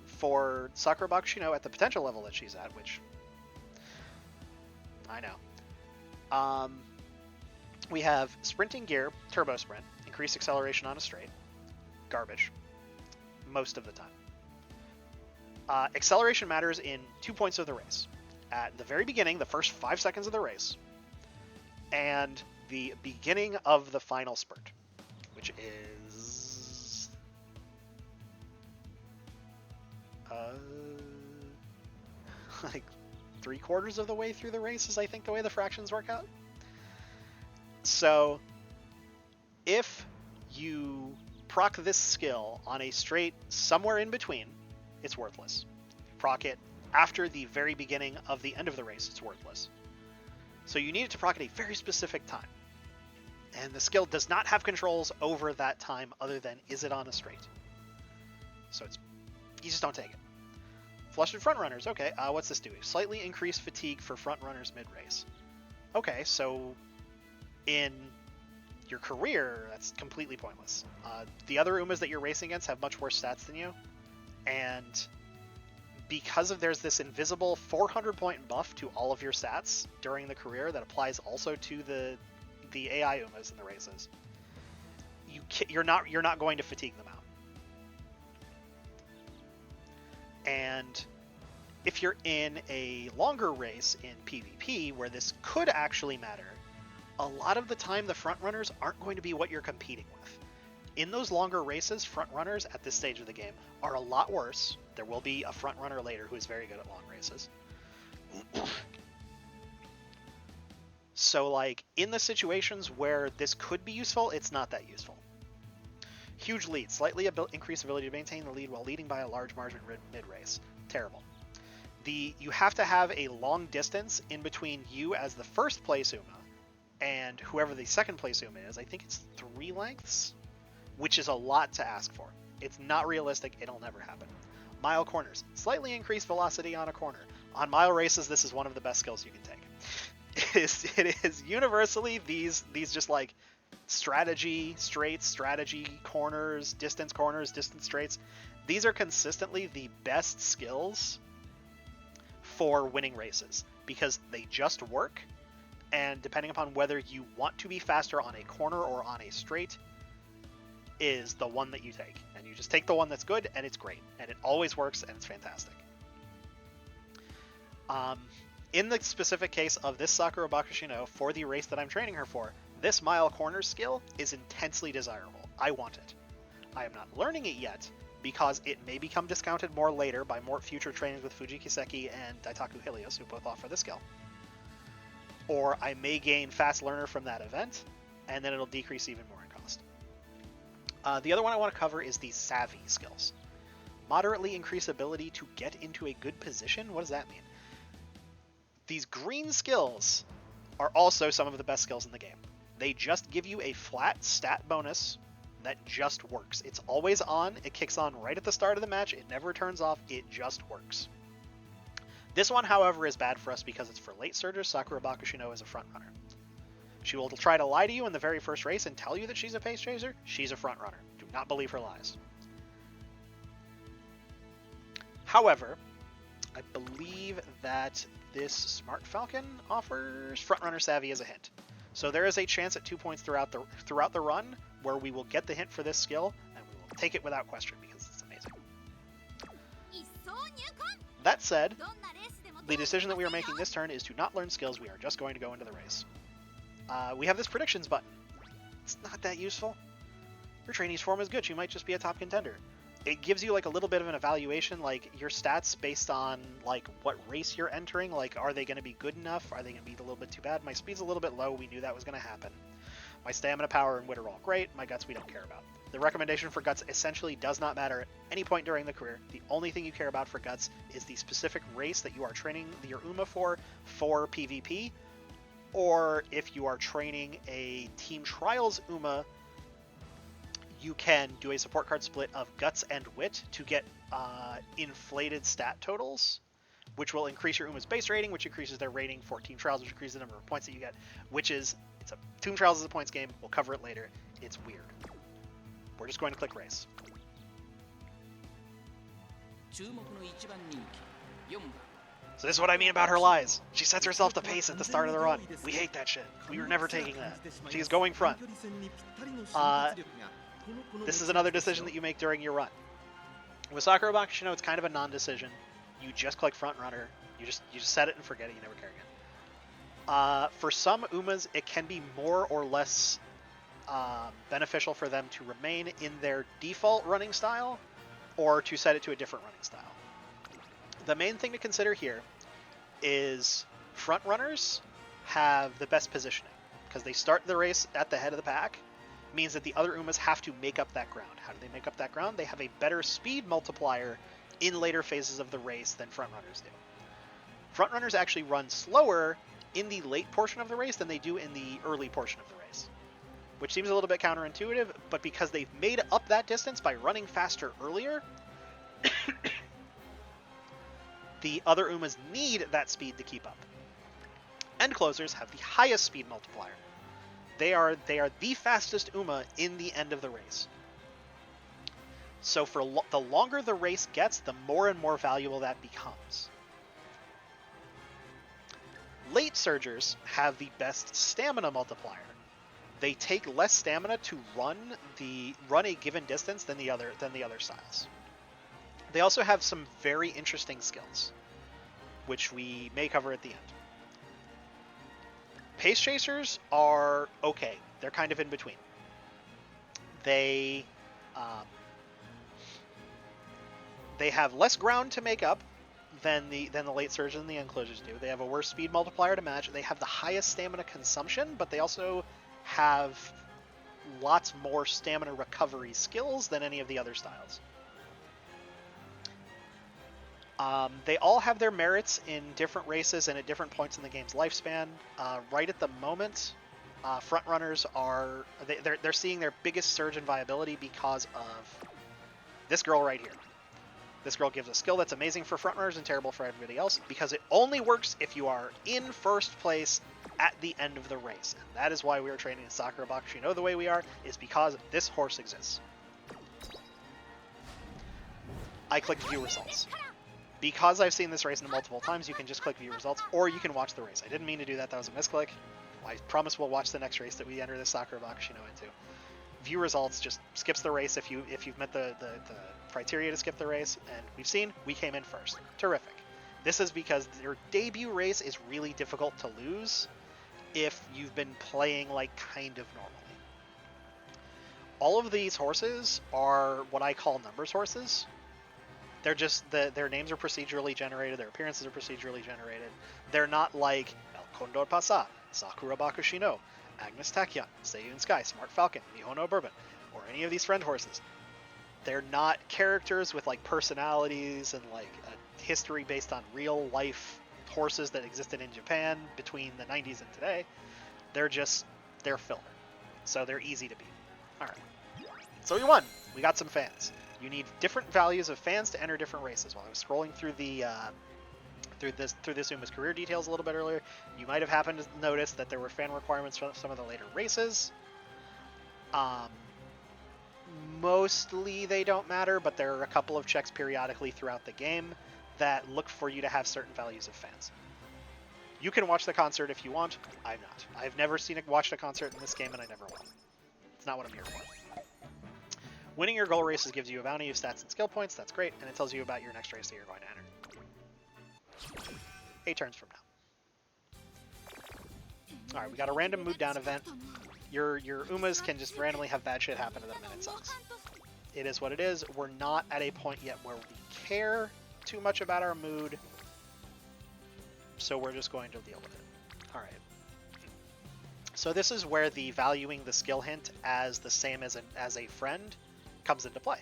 For Sakura Bakushino at the potential level that she's at, which I know. We have Sprinting Gear, Turbo Sprint, increased acceleration on a straight. Garbage. Most of the time. Acceleration matters in 2 points of the race. At the very beginning, the first 5 seconds of the race, and the beginning of the final spurt, which is like 3/4 of the way through the race is I think the way the fractions work out. So if you proc this skill on a straight somewhere in between, it's worthless. Proc it after the very beginning of the end of the race, it's worthless. So you need it to proc at a very specific time. And the skill does not have controls over that time other than is it on a straight. So you just don't take it. Flustered Frontrunners, okay, what's this do? Slightly increased fatigue for Frontrunners mid-race. Okay, so in your career, that's completely pointless. The other Umas that you're racing against have much worse stats than you, and because there's this invisible 400-point buff to all of your stats during the career that applies also to the AI Umas in the races, you're not going to fatigue them out. And if you're in a longer race in PvP where this could actually matter, a lot of the time the front runners aren't going to be what you're competing with. In those longer races, front runners at this stage of the game are a lot worse. There will be a front runner later who is very good at long races. So like in the situations where this could be useful, it's not that useful. Huge lead, slightly increased ability to maintain the lead while leading by a large margin mid-race. Terrible. You have to have a long distance in between you as the first place Uma and whoever the second place Uma is. I think it's 3 lengths, which is a lot to ask for. It's not realistic. It'll never happen. Mile corners, slightly increased velocity on a corner. On mile races, this is one of the best skills you can take. It is universally these just like strategy straights, strategy corners, distance straights. These are consistently the best skills for winning races because they just work, and depending upon whether you want to be faster on a corner or on a straight is the one that you take. And you just take the one that's good, and it's great, and it always works, and it's fantastic. In the specific case of this Sakura Bakushi no, for the race that I'm training her for, this mile corner skill is intensely desirable. I want it. I am not learning it yet, because it may become discounted more later by more future trainings with Fuji Kiseki and Daitaku Helios, who both offer the skill. Or I may gain Fast Learner from that event, and then it'll decrease even more in cost. The other one I want to cover is the Savvy skills. Moderately increase ability to get into a good position? What does that mean? These green skills are also some of the best skills in the game. They just give you a flat stat bonus that just works. It's always on. It kicks on right at the start of the match. It never turns off. It just works. This one, however, is bad for us because it's for late surgers. Sakura Bakushi no is a front runner. She will try to lie to you in the very first race and tell you that she's a pace chaser. She's a front runner. Do not believe her lies. However, I believe that this Smart Falcon offers front runner savvy as a hint. So there is a chance at 2 points throughout the run where we will get the hint for this skill, and we will take it without question because it's amazing. That said, the decision that we are making this turn is to not learn skills. We are just going to go into the race. We have this predictions button. It's not that useful. Your trainee's form is good. She might just be a top contender. It gives you like a little bit of an evaluation, like your stats based on like what race you're entering. Like, are they going to be good enough? Are they going to be a little bit too bad? My speed's a little bit low. We knew that was going to happen. My stamina, power, and wit are all great. My guts we don't care about. The recommendation for guts essentially does not matter at any point during the career. The only thing you care about for guts is the specific race that you are training your UMA for PvP, or if you are training a Team Trials UMA, you can do a support card split of guts and wit to get inflated stat totals, which will increase your UMA's base rating, which increases their rating for Team Trials, which increases the number of points that you get, Team Trials is a points game. We'll cover it later. It's weird. We're just going to click race. So this is what I mean about her lies. She sets herself the pace at the start of the run. We hate that shit. We were never taking that. She is going front. This is another decision that you make during your run. With Sakura Bakushi no, it's kind of a non-decision. You just click front runner. You just set it and forget it. You never care again. For some UMAs, it can be more or less beneficial for them to remain in their default running style or to set it to a different running style. The main thing to consider here is front runners have the best positioning because they start the race at the head of the pack. Means that the other UMAs have to make up that ground. How do they make up that ground? They have a better speed multiplier in later phases of the race than front runners do. Front runners actually run slower in the late portion of the race than they do in the early portion of the race, which seems a little bit counterintuitive, but because they've made up that distance by running faster earlier, the other UMAs need that speed to keep up. End closers have the highest speed multiplier. They are the fastest UMA in the end of the race. So for the longer the race gets, the more and more valuable that becomes. Late surgers have the best stamina multiplier. They take less stamina to run a given distance than the other styles. They also have some very interesting skills, which we may cover at the end. Pace chasers are okay. They're kind of in between. They have less ground to make up than the late surgers and the end closers do. They have a worse speed multiplier to match. They have the highest stamina consumption, but they also have lots more stamina recovery skills than any of the other styles. They all have their merits in different races and at different points in the game's lifespan. Right at the moment, frontrunners they're seeing their biggest surge in viability because of this girl right here. This girl gives a skill that's amazing for frontrunners and terrible for everybody else because it only works if you are in first place at the end of the race. And that is why we are training in Sakura Bakushino the way we are, is because this horse exists. I clicked view results. Because I've seen this race multiple times, you can just click view results, or you can watch the race. I didn't mean to do that, that was a misclick. I promise we'll watch the next race that we enter the Sakura Bakushino into. View results just skips the race if you've met the criteria to skip the race, and we've seen we came in first. Terrific. This is because your debut race is really difficult to lose if you've been playing like kind of normally. All of these horses are what I call numbers horses. They're just, their names are procedurally generated, their appearances are procedurally generated. They're not like El Condor Pasa, Sakura Bakushino, Agnes Takyan, Seiyun Sky, Smart Falcon, Mihono Bourbon, or any of these friend horses. They're not characters with like personalities and like a history based on real life horses that existed in Japan between the 90s and today. They're filler. So they're easy to beat. Alright. So we won. We got some fans. You need different values of fans to enter different races. While I was scrolling through the through this Uma's career details a little bit earlier, you might have happened to notice that there were fan requirements for some of the later races. Mostly they don't matter, but there are a couple of checks periodically throughout the game that look for you to have certain values of fans. You can watch the concert if you want. I'm not. I've never watched a concert in this game, and I never will. It's not what I'm here for. Winning your goal races gives you a bounty of stats and skill points. That's great, and it tells you about your next race that you're going to enter. 8 turns from now. Alright, we got a random mood down event. Your Umas can just randomly have bad shit happen to them, and it sucks. It is what it is. We're not at a point yet where we care too much about our mood, so we're just going to deal with it. Alright. So this is where the valuing the skill hint as the same as a friend comes into play.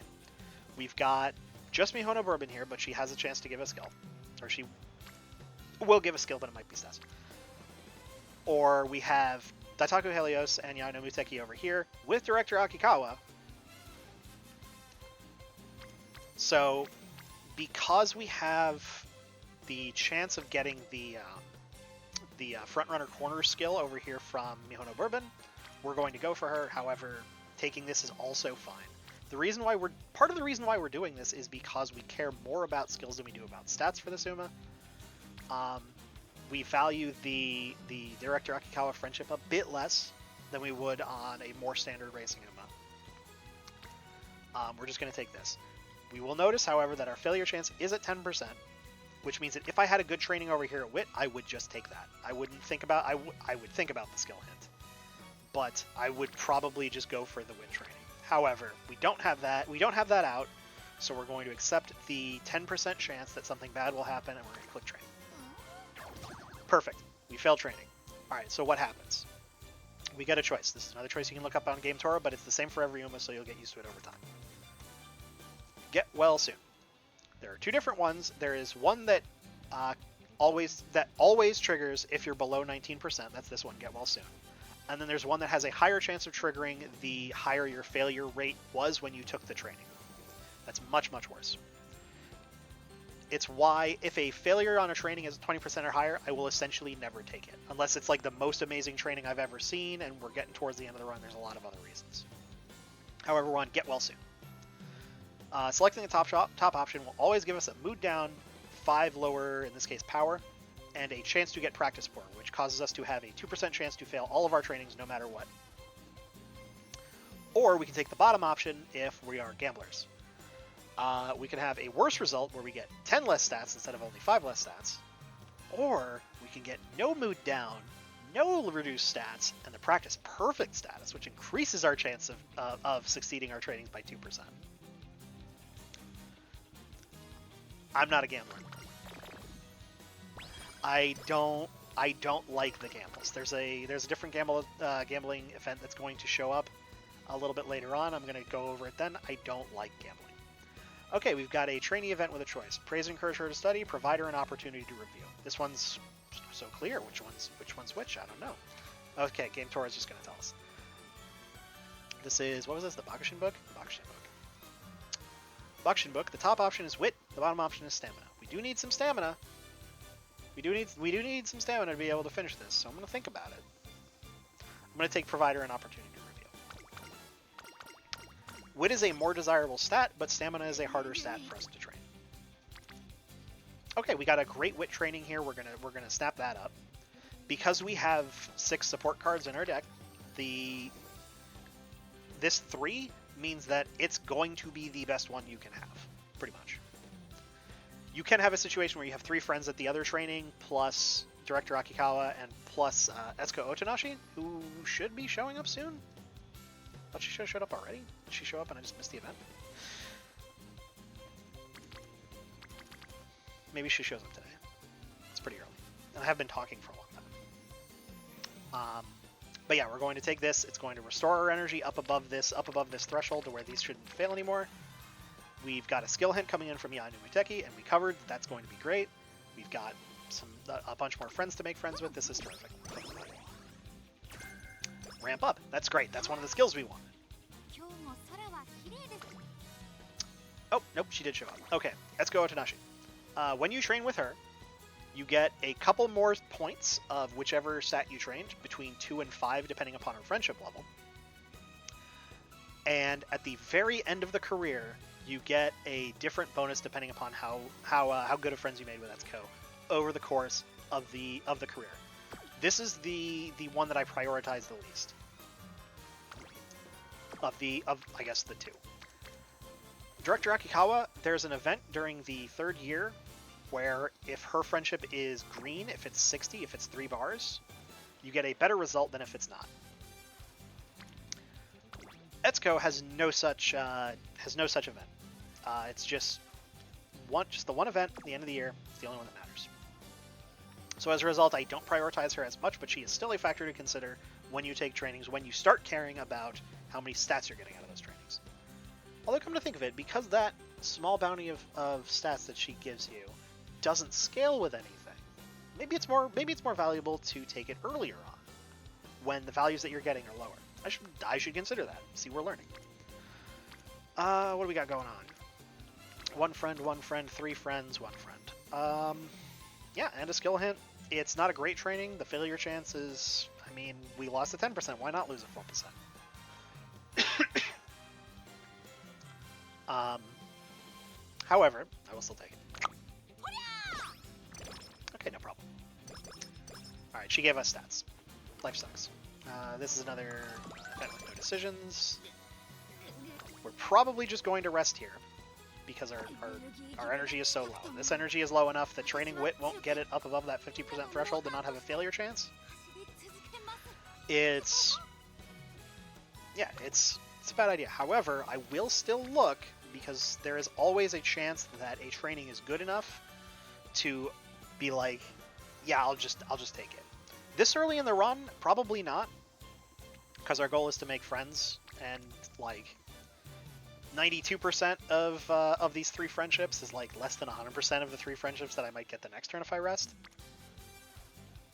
We've got just Mihono Bourbon here, but she has a chance to give a skill. Or she will give a skill, but it might be stats. Or we have Daitaku Helios and Yano Muteki over here with Director Akikawa. So because we have the chance of getting the Frontrunner Corner skill over here from Mihono Bourbon, we're going to go for her. However, taking this is also fine. Part of the reason why we're doing this is because we care more about skills than we do about stats for this Uma. We value the Director Akikawa friendship a bit less than we would on a more standard racing Uma. We're just going to take this. We will notice, however, that our failure chance is at 10%, which means that if I had a good training over here at Wit, I would just take that. I wouldn't think about I would think about the skill hint, but I would probably just go for the Wit training. However, we don't have that. We don't have that out, so we're going to accept the 10% chance that something bad will happen, and we're going to click training. Perfect. We failed training. All right. So what happens? We get a choice. This is another choice you can look up on Game Toro, but it's the same for every Uma, so you'll get used to it over time. Get well soon. There are 2 different ones. There is one that always triggers if you're below 19%. That's this one, get well soon. And then there's one that has a higher chance of triggering the higher your failure rate was when you took the training. That's much, much worse. It's why if a failure on a training is 20% or higher, I will essentially never take it. Unless it's like the most amazing training I've ever seen and we're getting towards the end of the run, there's a lot of other reasons. However, we're on get well soon. Selecting the top option will always give us a mood down, 5 lower, in this case power, and a chance to get practice for, which causes us to have a 2% chance to fail all of our trainings no matter what. Or we can take the bottom option if we are gamblers. We can have a worse result where we get 10 less stats instead of only 5 less stats. Or we can get no mood down, no reduced stats, and the practice perfect status, which increases our chance of succeeding our trainings by 2%. I'm not a gambler. I don't like the gambles. There's a different gambling event that's going to show up a little bit later on. I'm going to go over it then. I don't like gambling. Okay, we've got a trainee event with a choice. Praise and encourage her to study. Provide her an opportunity to review. This one's so clear. Which one's which? I don't know. Okay, Game Toro is just going to tell us. This is, what was this? The Bakushin book? The Bakushin book. Bakushin book. The top option is wit. The bottom option is stamina. We do need some stamina. We do need some stamina to be able to finish this, so I'm going to think about it. I'm going to take Provider and Opportunity Reveal. Wit is a more desirable stat, but Stamina is a harder stat for us to train. Okay, we got a great Wit training here. We're gonna snap that up. Because we have 6 support cards in our deck, this 3 means that it's going to be the best one you can have, pretty much. You can have a situation where you have 3 friends at the other training, plus Director Akikawa, and plus Etsuko Otonashi, who should be showing up soon. Thought she should have showed up already. Did she show up and I just missed the event? Maybe she shows up today. It's pretty early. And I have been talking for a long time. But yeah, we're going to take this. It's going to restore our energy up above this threshold to where these shouldn't fail anymore. We've got a skill hint coming in from Yanu Muteki, and we covered. That's going to be great. We've got a bunch more friends to make friends with. This is terrific. Ramp up. That's great. That's one of the skills we wanted. Oh, nope, she did show up. Okay, let's go Otonashi. When you train with her, you get a couple more points of whichever stat you trained, between 2 and 5 depending upon her friendship level. And at the very end of the career, you get a different bonus depending upon how good of friends you made with Etsuko over the course of the career. This is the one that I prioritize the least of I guess the 2. Director Akikawa, there's an event during the 3rd year where if her friendship is green, if it's 60, if it's 3 bars, you get a better result than if it's not. Etsuko has no such event. It's just the one event at the end of the year. It's the only one that matters. So as a result, I don't prioritize her as much, but she is still a factor to consider when you take trainings, when you start caring about how many stats you're getting out of those trainings. Although, come to think of it, because that small bounty of stats that she gives you doesn't scale with anything, maybe it's more valuable to take it earlier on, when the values that you're getting are lower. I should consider that. See, we're learning. What do we got going on? 1 friend, 3 friends, 1 friend. Yeah, and a skill hint. It's not a great training. The failure chance is, I mean, we lost a 10%. Why not lose a 4%? However, I will still take it. Okay, no problem. Alright, she gave us stats. Life sucks. This is another event with no decisions. We're probably just going to rest here, because our energy is so low. This energy is low enough that training Wit won't get it up above that 50% threshold to not have a failure chance. It's a bad idea. However, I will still look, because there is always a chance that a training is good enough to be like, yeah, I'll just take it. This early in the run, probably not, because our goal is to make friends, and like 92% of these 3 friendships is like less than 100% of the 3 friendships that I might get the next turn if I rest.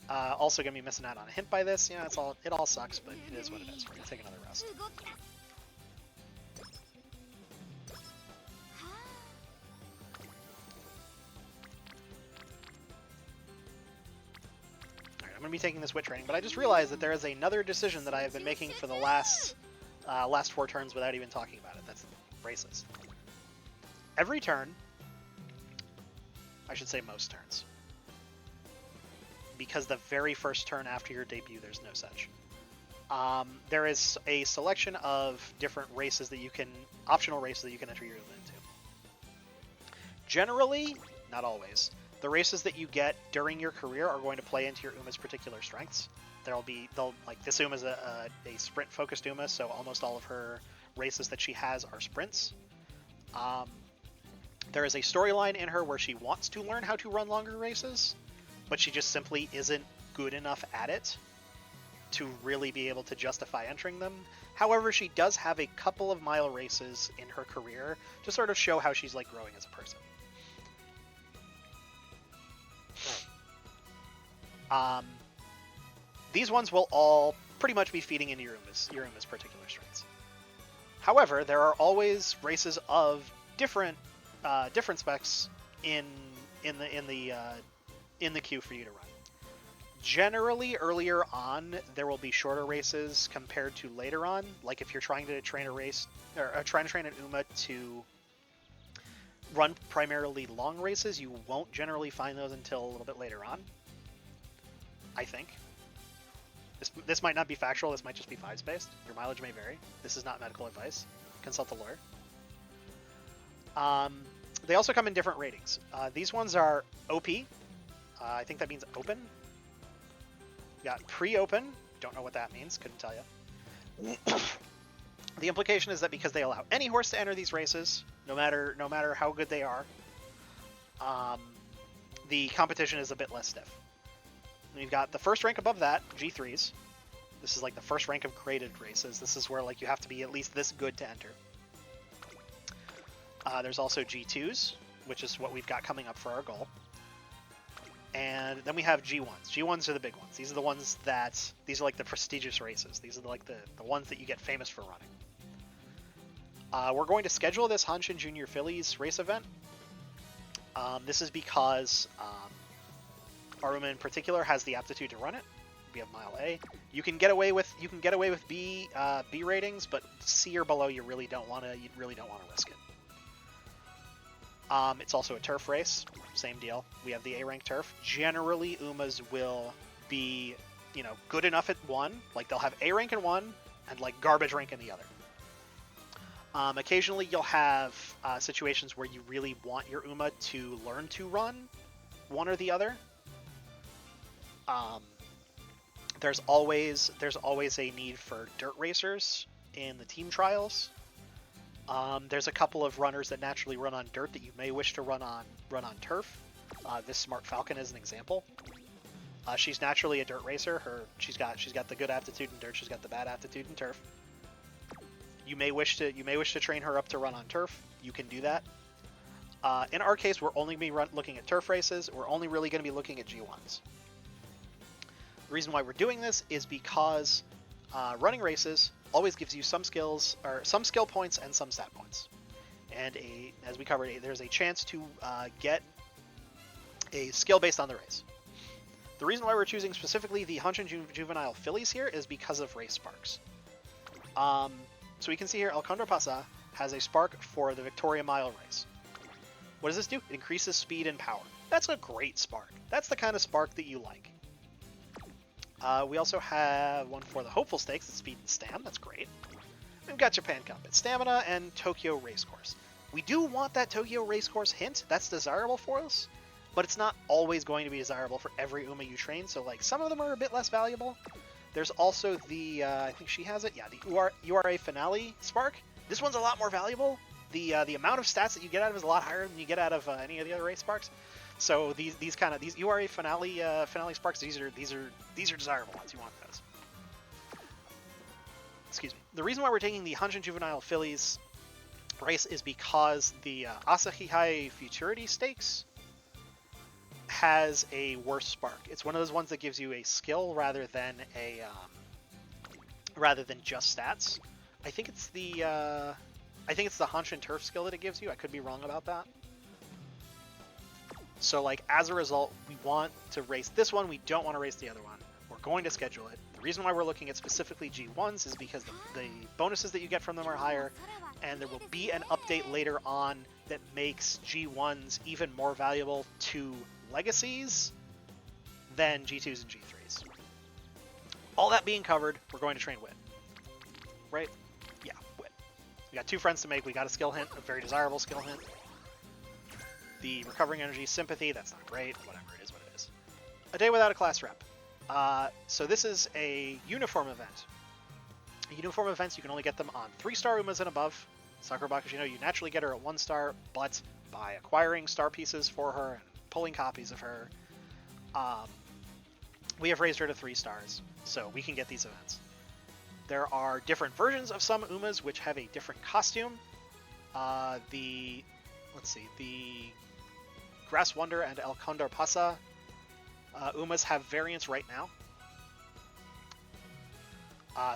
Also gonna be missing out on a hint by this. Yeah, it all sucks, but it is what it is. We're gonna take another rest. Alright, I'm gonna be taking this Wit training, but I just realized that there is another decision that I have been making for the last 4 turns without even talking about it. That's racist. Every turn, I should say most turns, because the very first turn after your debut, there's no such. There is a selection of different races that you can, optional races that you can enter your Uma into. Generally, not always, the races that you get during your career are going to play into your Uma's particular strengths. Like this Uma is a sprint focused Uma, so almost all of her races that she has are sprints. There is a storyline in her where she wants to learn how to run longer races, but she just simply isn't good enough at it to really be able to justify entering them. However, she does have a couple of mile races in her career to sort of show how she's like growing as a person. These ones will all pretty much be feeding into your Uma's particular strengths. However, there are always races of different specs in in the queue for you to run. Generally, earlier on, there will be shorter races compared to later on. Like if you're trying to train a race, or trying to train an Uma to run primarily long races, you won't generally find those until a little bit later on, I think. This might not be factual, this might just be vibes based. Your mileage may vary. This is not medical advice. Consult the lawyer. They also come in different ratings. These ones are OP. I think that means open. We got pre-open. Don't know what that means. Couldn't tell you. The implication is that because they allow any horse to enter these races, no matter how good they are, the competition is a bit less stiff. We've got the first rank above that, G3s. This is like the first rank of graded races. This is where like you have to be at least this good to enter. There's also G2s, which is what we've got coming up for our goal. And then we have G1s. G1s are the big ones. These are the ones these are like the prestigious races. These are like the ones that you get famous for running. We're going to schedule this Hanshin Junior Fillies race event. This is because our Uma in particular has the aptitude to run it. We have mile A. You can get away with B ratings, but C or below you really don't want to risk it. It's also a turf race. Same deal. We have the A rank turf. Generally, Umas will be, good enough at one. Like they'll have A rank in one and like garbage rank in the other. Occasionally, you'll have situations where you really want your Uma to learn to run one or the other. There's always a need for dirt racers in the team trials. There's a couple of runners that naturally run on dirt that you may wish to run on turf. This Smart Falcon is an example. She's naturally a dirt racer. She's got the good aptitude in dirt. She's got the bad aptitude in turf. You may wish to train her up to run on turf. You can do that. In our case, we're only going to be looking at turf races. We're only really going to be looking at G1s. The reason why we're doing this is because running races always gives you some skills, or some skill points and some stat points. And as we covered, there's a chance to get a skill based on the race. The reason why we're choosing specifically the Hanshin Juvenile Fillies here is because of race sparks. So we can see here, El Condor Pasa has a spark for the Victoria Mile race. What does this do? It increases speed and power. That's a great spark. That's the kind of spark that you like. We also have one for the Hopeful Stakes. It's speed and stam. That's great. We've got Japan Cup. It's stamina and Tokyo Racecourse. We do want that Tokyo Racecourse hint. That's desirable for us, but it's not always going to be desirable for every Uma you train. So like some of them are a bit less valuable. There's also the I think she has it. Yeah, the URA Finale Spark. This one's a lot more valuable. The amount of stats that you get out of it is a lot higher than you get out of any of the other race sparks. So these URA finale sparks, these are desirable ones. You want those. Excuse me. The reason why we're taking the Hanshin Juvenile Fillies race is because the Asahihai Futurity Stakes has a worse spark. It's one of those ones that gives you a skill rather than just stats. I think it's the Hanshin Turf skill that it gives you. I could be wrong about that. So like as a result, we want to race this one. We don't want to race the other one. We're going to schedule it. The reason why we're looking at specifically G1s is because the bonuses that you get from them are higher, and there will be an update later on that makes G1s even more valuable to legacies than G2s and G3s. All that being covered, we're going to train Wit. Right? Yeah, Wit. We got 2 friends to make. We got a skill hint, a very desirable skill hint. The Recovering Energy Sympathy, that's not great. Whatever, it is what it is. A day without a class rep. So this is a uniform event. Uniform events, you can only get them on 3-star Umas and above. Sakura Bakushino, you naturally get her at 1-star, but by acquiring star pieces for her and pulling copies of her, we have raised her to 3 stars, so we can get these events. There are different versions of some Umas which have a different costume. The Grass Wonder and El Condor Pasa Umas have variants right now.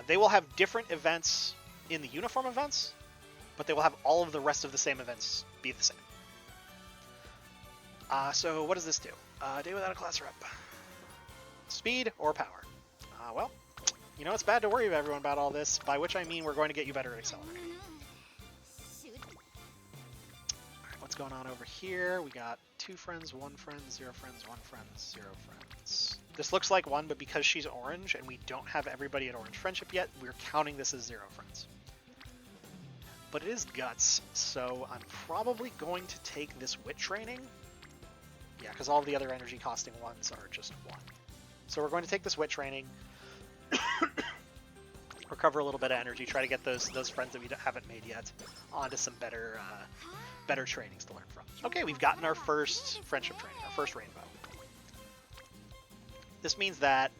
They will have different events in the uniform events, but they will have all of the rest of the same events be the same. So what does this do? Day without a class rep. Speed or power? Well, you know, it's bad to worry everyone about all this, by which I mean we're going to get you better at accelerating. Alright, what's going on over here? We got 2 friends, 1 friend, 0 friends, 1 friend, 0 friends. This looks like 1, but because she's orange and we don't have everybody at orange friendship yet, we're counting this as 0 friends. But it is guts, so I'm probably going to take this wit training. Yeah, because all the other energy costing ones are just 1. So we're going to take this wit training, recover a little bit of energy, try to get those friends that we haven't made yet onto some better better trainings to learn from. Okay, we've gotten our first friendship training, our first rainbow. This means that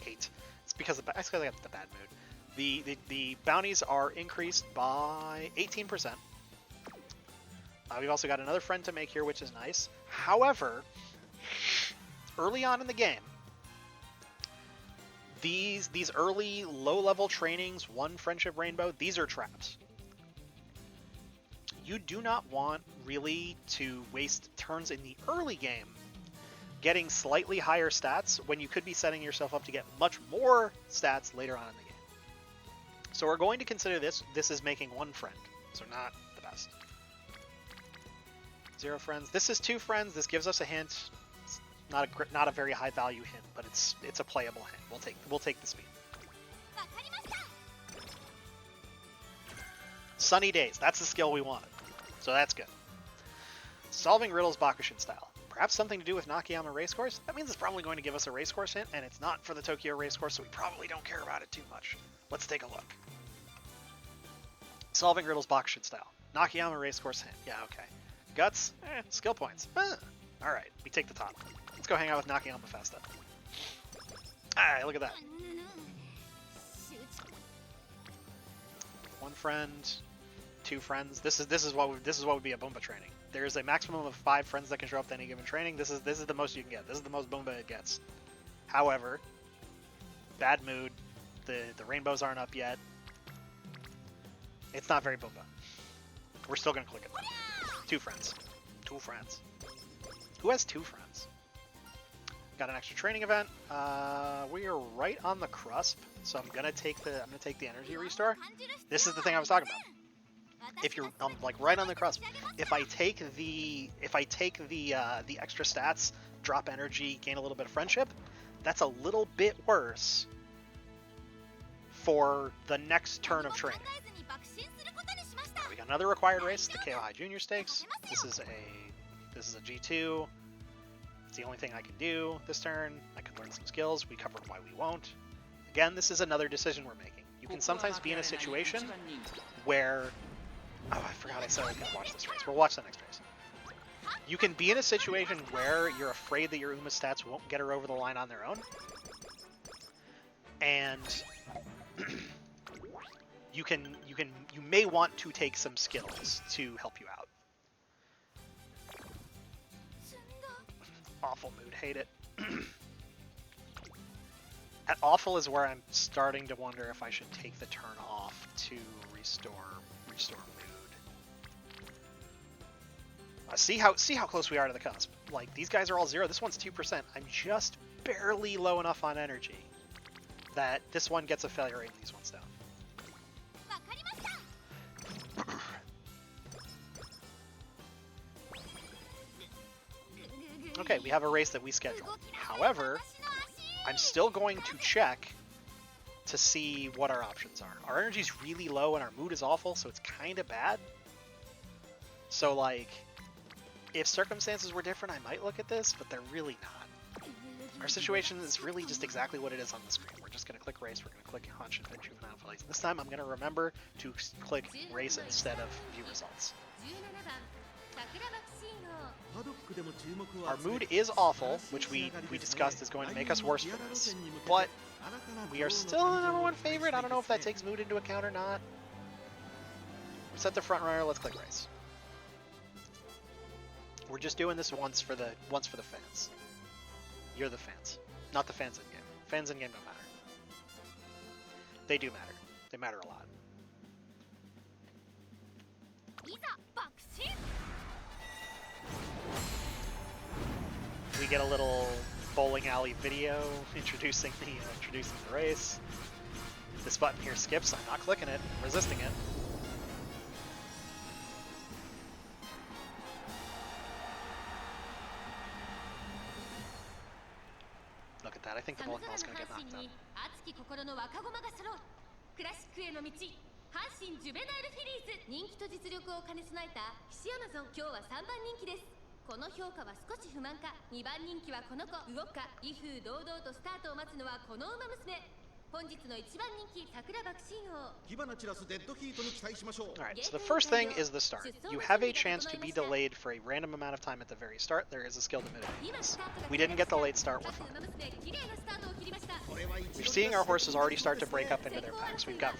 8. It's because I got the bad mood. The bounties are increased by 18%. We've also got another friend to make here, which is nice. However, early on in the game, these early low-level trainings, 1 friendship rainbow, these are traps. You do not want really to waste turns in the early game getting slightly higher stats when you could be setting yourself up to get much more stats later on in the game. So we're going to consider this is making 1 friend, so not the best. 0 friends. This is 2 friends. This gives us a hint. It's not a very high value hint, but it's a playable hint. We'll take the speed. Sunny days. That's the skill we wanted. So that's good. Solving riddles Bakushin style. Perhaps something to do with Nakayama Racecourse? That means it's probably going to give us a racecourse hint, and it's not for the Tokyo Racecourse, so we probably don't care about it too much. Let's take a look. Solving riddles Bakushin style. Nakayama Racecourse hint. Yeah, okay. Guts? Skill points. Alright, we take the top. Let's go hang out with Nakayama Festa. Ah, look at that. 1 friend, 2 friends. This is what would be a Boomba training. There's a maximum of 5 friends that can show up to any given training. This is the most you can get. This is the most Boomba it gets. However, bad mood. The rainbows aren't up yet. It's not very Boomba. We're still gonna click it. 2 friends. 2 friends. Who has 2 friends? Got an extra training event. We are right on the cusp, so I'm gonna take the energy restore. This is the thing I was talking about. If you're like right on the cusp, if I take the extra stats, drop energy, gain a little bit of friendship, that's a little bit worse for the next turn of training. We got another required race, the KO High Junior Stakes. This is a G2. It's the only thing I can do this turn. I can learn some skills. We covered why we won't. Again, this is another decision we're making. You can sometimes be in a situation where... Oh, I forgot I said I was going to watch this race. We'll watch the next race. You can be in a situation where you're afraid that your Uma stats won't get her over the line on their own. And you may want to take some skills to help you out. Awful mood, hate it. At awful is where I'm starting to wonder if I should take the turn off to restore mood. See how close we are to the cusp. Like, these guys are all 0. This one's 2%. I'm just barely low enough on energy that this one gets a failure rate and these ones don't. Okay, we have a race that we scheduled. However, I'm still going to check to see what our options are. Our energy's really low and our mood is awful, so it's kind of bad. So, like, if circumstances were different, I might look at this, but they're really not. Our situation is really just exactly what it is on the screen. We're just going to click race, we're going to click hunch and fit juvenile flights. This time I'm going to remember to click race instead of view results. Our mood is awful, which we discussed is going to make us worse for this, but we are still the #1 favorite. I don't know if that takes mood into account or not. We set the front runner, let's click race. We're just doing this once for the fans. You're the fans, not the fans in game. Fans in game don't matter. They do matter. They matter a lot. We get a little bowling alley video introducing the race. This button here skips. I'm not clicking it. I'm resisting it. Look at that. I think the bowling ball's going to get knocked out. クラシックへの道阪神ジュベナイルフィリーズ人気と実力を兼ね備えた岸アマゾン今日は3番人気ですこの評価は少し不満か2番人気はこの子動くか威風堂々とスタートを待つのはこの馬娘本日の1番人気桜爆心王火花散らすデッドヒートに期待しましょう Alright, so the first thing is the start. You have a chance to be delayed for a random amount of time at the very start. There is a skill to mitigate this. We didn't get the late start, we're fine. We're seeing our horses already start to break up into their packs. We've got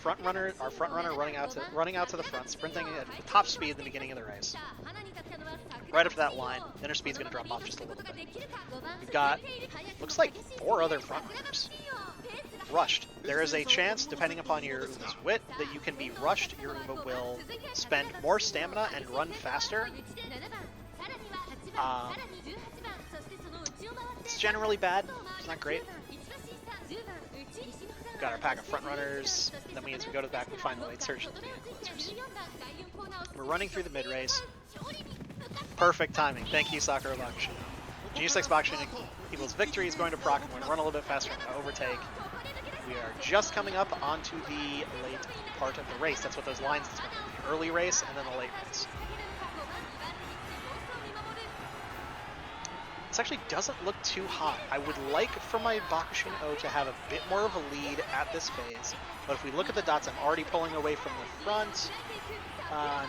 our front runner running out to the front, sprinting at top speed at the beginning of the race. Right after that line, inner speed's going to drop off just a little bit. We've got, looks like 4 other front runners. Rushed. There is a chance, depending upon your Uma's wit, that you can be rushed. Your Uma will spend more stamina and run faster. It's generally bad. It's not great. We've got our pack of front runners. That means we go to the back, we find the late surge and the influencers. We're running through the mid race. Perfect timing. Thank you, Sakura Bakushino. Genius X Bakushino equals victory is going to proc. We're going to run a little bit faster. We're going to overtake. We are just coming up onto the late part of the race. That's what those lines are. The early race and then the late race. This actually doesn't look too hot. I would like for my Bakushino to have a bit more of a lead at this phase. But if we look at the dots, I'm already pulling away from the front.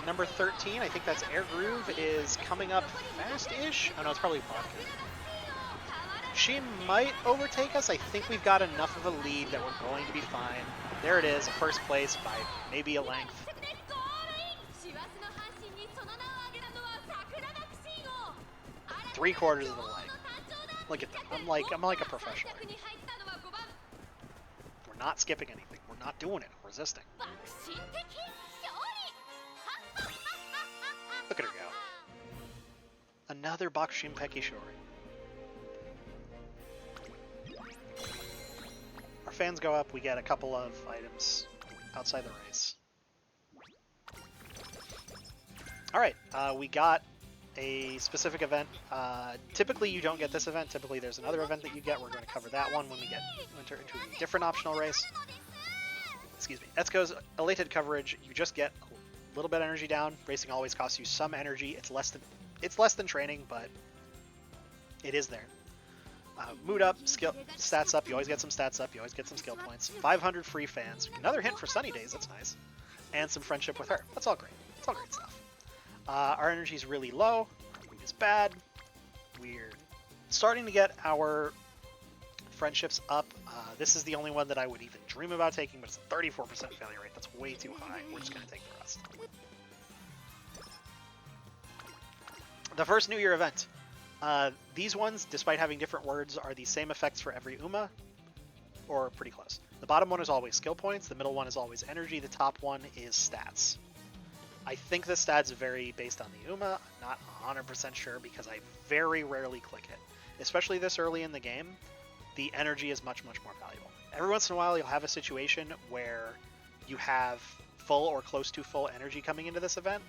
Number 13, I think that's Air Groove, is coming up fast-ish. Oh no, it's probably Vodka. She might overtake us. I think we've got enough of a lead that we're going to be fine. There it is, first place by maybe a length. 3/4 of the way. Look at that. I'm like a professional. We're not skipping anything. We're not doing it. We're resisting. Look at her go. Another Bakushin Pekishori. Our fans go up, we get a couple of items outside the race. Alright, we got a specific event. Typically you don't get this event, typically there's another event that you get. We're going to cover that one when we enter into a different optional race. Excuse me. Etsuko's elated coverage, you just get a little bit of energy down. Racing always costs you some energy. It's less than training, but it is there. Mood up, skill stats up. You always get some stats up. You always get some skill points. 500 free fans. Another hint for Sunny Days. That's nice. And some friendship with her. That's all great. It's all great stuff. Our energy is really low. Our mood is bad. We're starting to get our friendships up. This is the only one that I would even dream about taking, but it's a 34% failure rate. That's way too high. We're just going to take the rest. The first New Year event. These ones, despite having different words, are the same effects for every Uma, or pretty close. The bottom one is always skill points, the middle one is always energy, the top one is stats. I think the stats vary based on the Uma. I'm not 100% sure because I very rarely click it. Especially this early in the game, the energy is much, much more valuable. Every once in a while you'll have a situation where you have full or close to full energy coming into this event.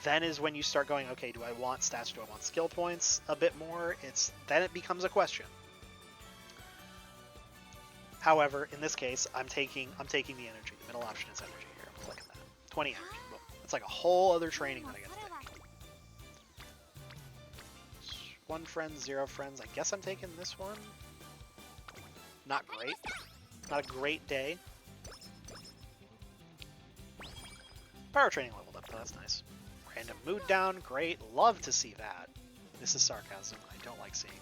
Then is when you start going, okay, do I want stats, do I want skill points a bit more? Then it becomes a question. However, in this case, I'm taking the energy. The middle option is energy here. I'm clicking that. 20 energy. Well, it's like a whole other training that I get to take. 1 friend, 0 friends. I guess I'm taking this one. Not great. Not a great day. Power training leveled up, though. That's nice. Random mood down, great. Love to see that. This is sarcasm. I don't like seeing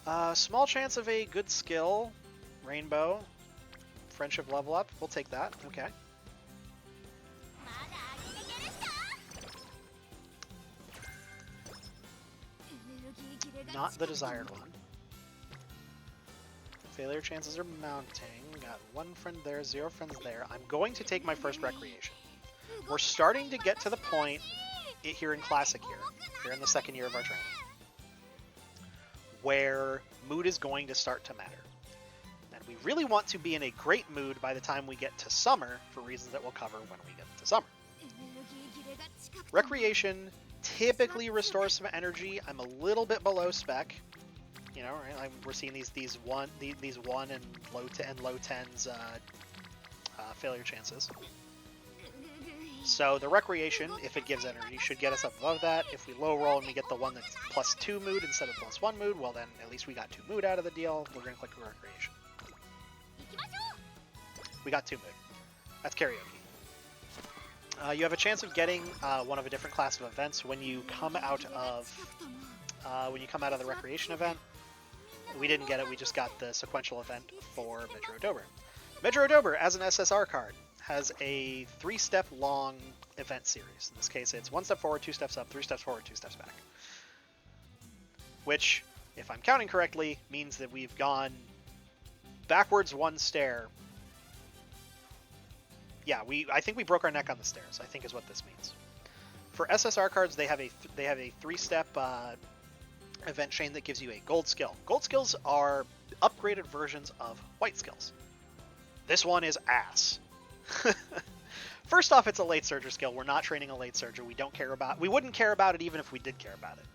that. Small chance of a good skill. Rainbow. Friendship level up. We'll take that. Okay. Not the desired one. Failure chances are mounting. Got 1 friend there, 0 friends there. I'm going to take my first recreation. We're starting to get to the point here in Classic here in the second year of our training, where mood is going to start to matter. And we really want to be in a great mood by the time we get to summer, for reasons that we'll cover when we get to summer. Recreation typically restores some energy. I'm a little bit below spec. You know, right? We're seeing these one and low tens failure chances. So the recreation, if it gives energy, should get us up above that. If we low roll and we get the one that's +2 mood instead of +1 mood, well then at least we got 2 mood out of the deal. We're gonna click recreation. We got 2 mood. That's karaoke. You have a chance of getting one of a different class of events when you come out of the recreation event. We didn't get it. We just got the sequential event for Metro Dober. Metro Dober, as an SSR card, has a 3-step long event series. In this case, it's 1 step forward, 2 steps up, 3 steps forward, 2 steps back. Which, if I'm counting correctly, means that we've gone backwards 1 stair. Yeah, I think we broke our neck on the stairs, I think is what this means. For SSR cards, they have a 3-step event chain that gives you a gold skill. Gold skills are upgraded versions of white skills. This one is ass. First off, it's a late surger skill. We're not training a late surger. We wouldn't care about it even if we did care about it.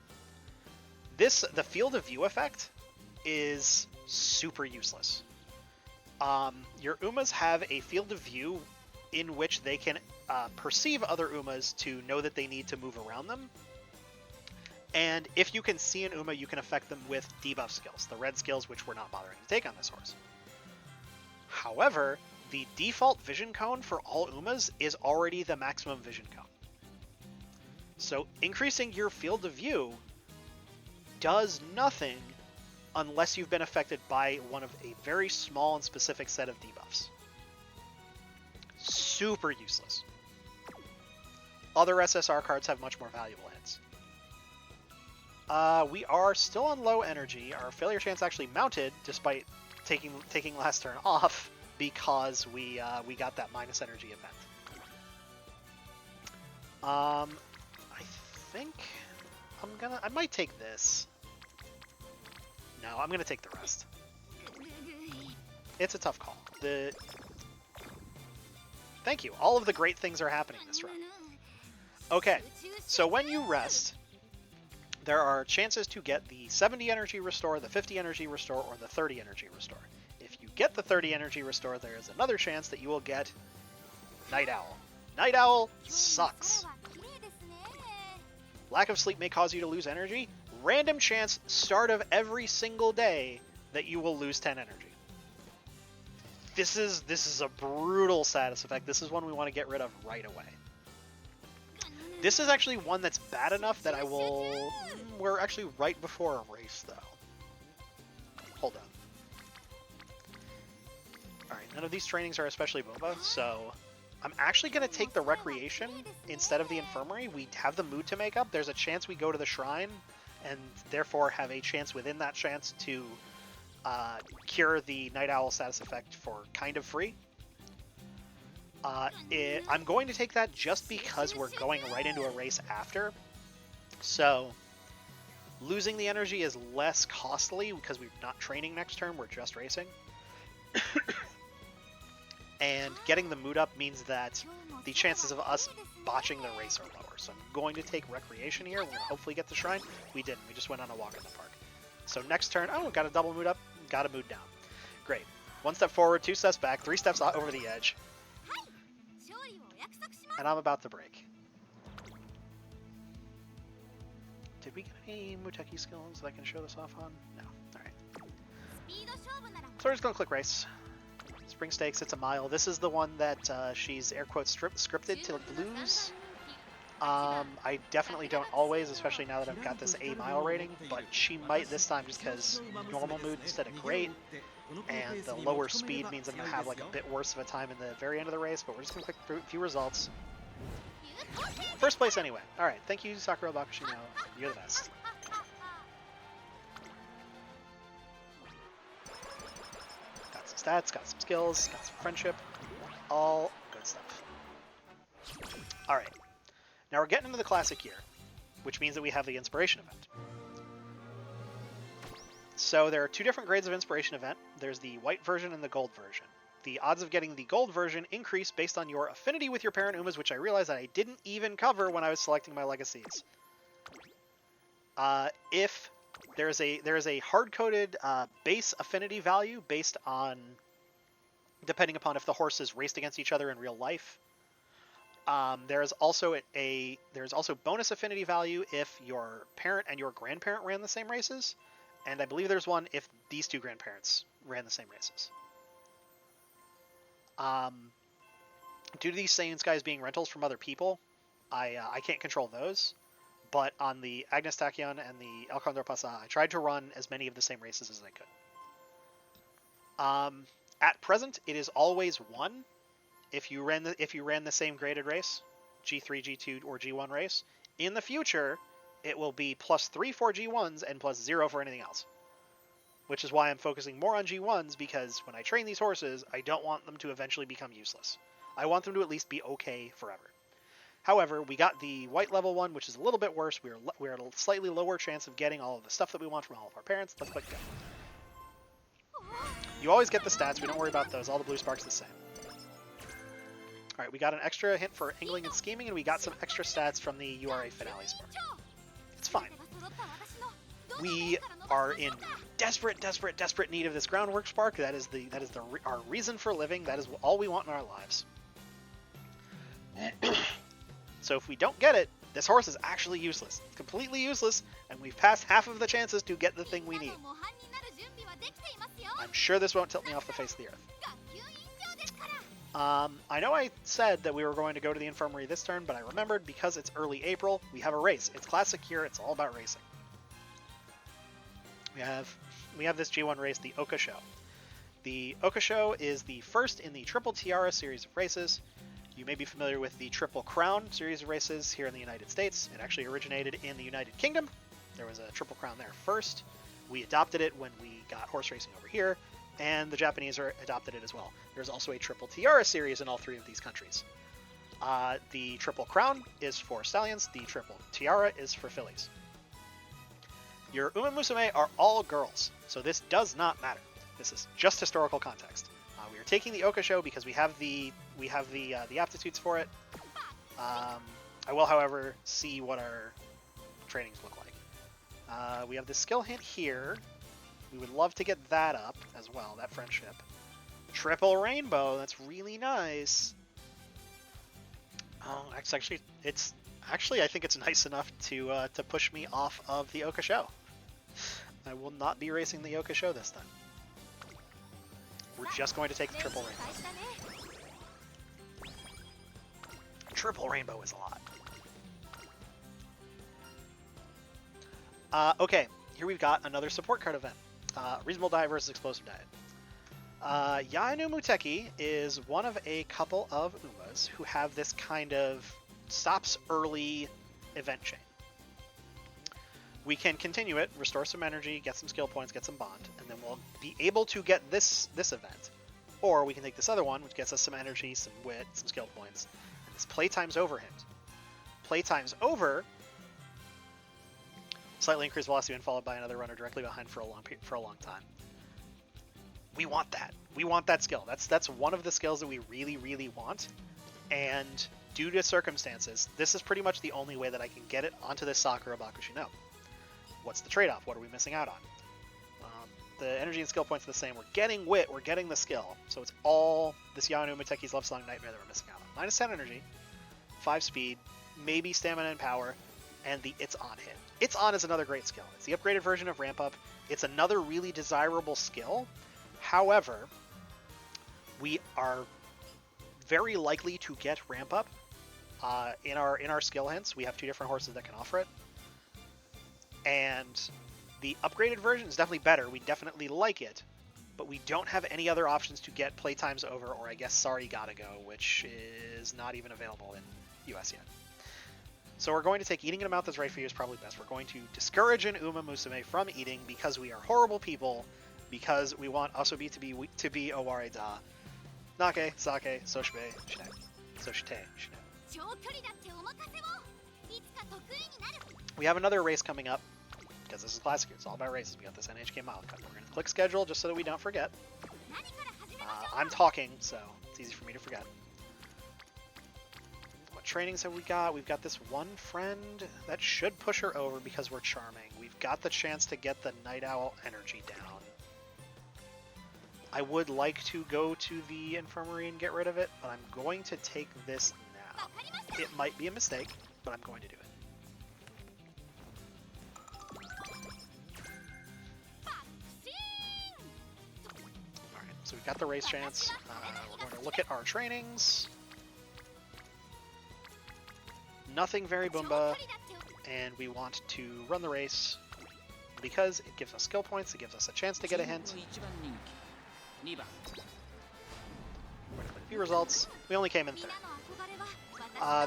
The field of view effect is super useless. Your Umas have a field of view in which they can perceive other Umas to know that they need to move around them. And if you can see an Uma, you can affect them with debuff skills, the red skills, which we're not bothering to take on this horse. However, the default vision cone for all Umas is already the maximum vision cone. So increasing your field of view does nothing unless you've been affected by one of a very small and specific set of debuffs. Super useless. Other SSR cards have much more valuable hits. We are still on low energy. Our failure chance actually mounted despite taking last turn off, because we got that minus energy event. I think I might take this. No, I'm gonna take the rest. It's a tough call. Thank you. All of the great things are happening this round. Okay, so when you rest, there are chances to get the 70 energy restore, the 50 energy restore, or the 30 energy restore. If you get the 30 energy restore, there is another chance that you will get Night Owl. Night Owl sucks. Lack of sleep may cause you to lose energy. Random chance, start of every single day, that you will lose 10 energy. This is a brutal status effect. This is one we want to get rid of right away. This is actually one that's bad enough that we're actually right before a race, though. Hold on. Alright, none of these trainings are especially boba, so I'm actually going to take the recreation instead of the infirmary. We have the mood to make up. There's a chance we go to the shrine, and therefore have a chance within that chance to cure the Night Owl status effect for kind of free. I'm going to take that just because we're going right into a race after. So losing the energy is less costly because we're not training next turn, we're just racing. And getting the mood up means that the chances of us botching the race are lower. So I'm going to take recreation here. We're going to hopefully get the shrine. We didn't. We just went on a walk in the park. So next turn, got a double mood up, got a mood down. Great. 1 step forward, 2 steps back, 3 steps over the edge. And I'm about to break. Did we get any Muteki skills that I can show this off on? No. Alright. So we're just going to click race. Spring Stakes, it's a mile. This is the one that she's air quotes scripted to lose. I definitely don't always, especially now that I've got this A mile rating, but she might this time just because normal mood instead of great, and the lower speed means I'm going to have like a bit worse of a time in the very end of the race, but we're just going to click through a few results. First place anyway. Alright, thank you Sakura Bakushino, you're the best. Got some stats, got some skills, got some friendship, all good stuff. Alright. Now we're getting into the classic year, which means that we have the inspiration event. So there are two different grades of Inspiration Event. There's the white version and the gold version. The odds of getting the gold version increase based on your affinity with your parent Umas, which I realized that I didn't even cover when I was selecting my legacies. If there is a hard-coded base affinity value based on, depending upon if the horses raced against each other in real life. There's also bonus affinity value if your parent and your grandparent ran the same races, and I believe there's one if these two grandparents ran the same races. Due to these Saiyan Skies being rentals from other people, I can't control those. But on the Agnes Tachyon and the El Condor Pasa, I tried to run as many of the same races as I could. At present, it is always 1 if you ran the same graded race, G3, G2, or G1 race. In the future, it will be +3 for G1s and +0 for anything else. Which is why I'm focusing more on G1s, because when I train these horses, I don't want them to eventually become useless. I want them to at least be okay forever. However, we got the white level one, which is a little bit worse. We're at a slightly lower chance of getting all of the stuff that we want from all of our parents. Let's click go. You always get the stats. We don't worry about those. All the blue sparks the same. Alright, we got an extra hint for angling and scheming, and we got some extra stats from the URA finale spark. It's fine. We are in desperate need of this groundwork spark. That is our reason for living. That is all we want in our lives. So if we don't get it, this horse is actually useless. It's completely useless, and we've passed half of the chances to get the thing we need. I'm sure this won't tilt me off the face of the earth. I know I said that we were going to go to the infirmary this turn, but I remembered because it's early April, we have a race. It's classic here. It's all about racing. We have this G1 race, the Oka Show. The Oka Show is the first in the Triple Tiara series of races. You may be familiar with the Triple Crown series of races here in the United States. It actually originated in the United Kingdom. There was a Triple Crown there first. We adopted it when we got horse racing over here, and the Japanese adopted it as well. There's also a Triple Tiara series in all 3 of these countries. The Triple Crown is for stallions. The Triple Tiara is for fillies. Your Umamusume are all girls, so this does not matter. This is just historical context. We are taking the Oka Show because we have the aptitudes for it. I will, however, see what our trainings look like. We have the skill hint here. We would love to get that up as well, that friendship. Triple Rainbow, that's really nice. Oh, I think it's nice enough to push me off of the Oka Show. I will not be racing the Oka Show this time. We're just going to take the Triple Rainbow. Triple Rainbow is a lot. Okay, here we've got another support card event. Reasonable Diet versus Explosive Diet. Yainu Muteki is one of a couple of Umas who have this kind of stops early event chain. We can continue it, restore some energy, get some skill points, get some bond, and then we'll be able to get this event. Or we can take this other one, which gets us some energy, some wit, some skill points. And this Playtime's Over hint. Playtime's Over, slightly increased velocity when followed by another runner directly behind for a long time. We want that. We want that skill. That's one of the skills that we really, really want. And due to circumstances, this is pretty much the only way that I can get it onto this Sakura Bakushino. What's the trade-off? What are we missing out on? The energy and skill points are the same. We're getting wit, we're getting the skill. So it's all this Yainu Muteki's Love Song Nightmare that we're missing out on. -10 energy, 5 speed, maybe stamina and power, and the It's On hit. It's On is another great skill. It's the upgraded version of Ramp Up. It's another really desirable skill. However, we are very likely to get Ramp Up in our skill hints. We have 2 different horses that can offer it. And the upgraded version is definitely better. We definitely like it, but we don't have any other options to get Playtime's Over, or I guess Sorry Gotta Go, which is not even available in US yet. So we're going to take eating an amount that's right for you is probably best. We're going to discourage an Umamusume from eating because we are horrible people, because we want Asobi to be Oware da. Nake, Sake, Soshite, Shine. Soshite, Shine. We have another race coming up. because this is Classic Year. It's all about races. We got this NHK Mile Cup. We're going to click schedule just so that we don't forget. I'm talking, so it's easy for me to forget. What trainings have we got? We've got this one friend that should push her over because we're charming. We've got the chance to get the Night Owl energy down. I would like to go to the infirmary and get rid of it, but I'm going to take this now. It might be a mistake, but I'm going to do it. Alright, so we've got the race chance. We're going to look at our trainings. Nothing very Boomba, and we want to run the race because it gives us skill points, it gives us a chance to get a hint. Few results. We only came in third.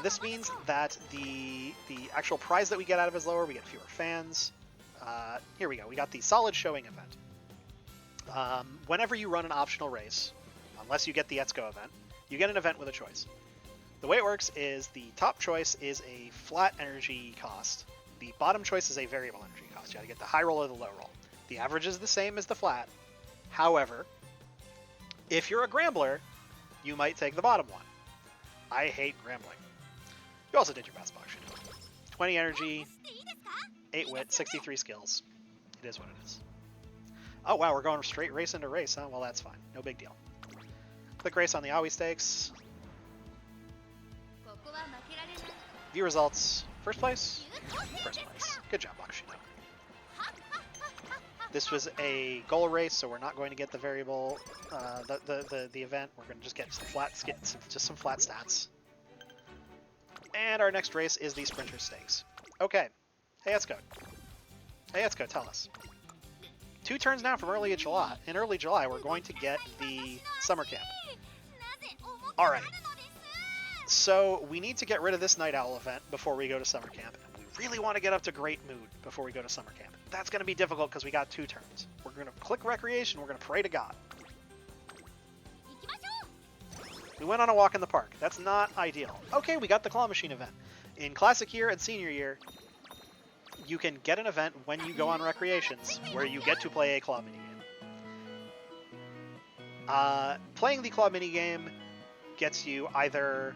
This means that the actual prize that we get out of is lower. We get fewer fans. Here we go. We got the solid showing event. Whenever you run an optional race, unless you get the Etsuko event, you get an event with a choice. The way it works is the top choice is a flat energy cost. The bottom choice is a variable energy cost. You gotta get the high roll or the low roll. The average is the same as the flat. However, if you're a Grambler, you might take the bottom one. I hate Grambling. You also did your best box, you know. 20 energy, 8 wit, 63 skills. It is what it is. Oh wow, we're going straight race into race, huh? Well, that's fine. No big deal. Click race on the Aoi Stakes. View results. First place? First place. Good job, Bakushino. This was a goal race, so we're not going to get the variable, the event. We're going to just get some some flat stats. And our next race is the Sprinter Stakes. Okay. Hey, Etsuko. Hey, Etsuko, tell us. 2 turns now from early July. In early July, we're going to get the summer camp. All right. So we need to get rid of this Night Owl event before we go to summer camp. And we really want to get up to Great Mood before we go to summer camp. That's going to be difficult because we got 2 turns. We're going to click Recreation. We're going to pray to God. We went on a walk in the park. That's not ideal. Okay, we got the Claw Machine event. In Classic Year and Senior Year, you can get an event when you go on Recreations where you get to play a Claw minigame. Playing the Claw minigame gets you either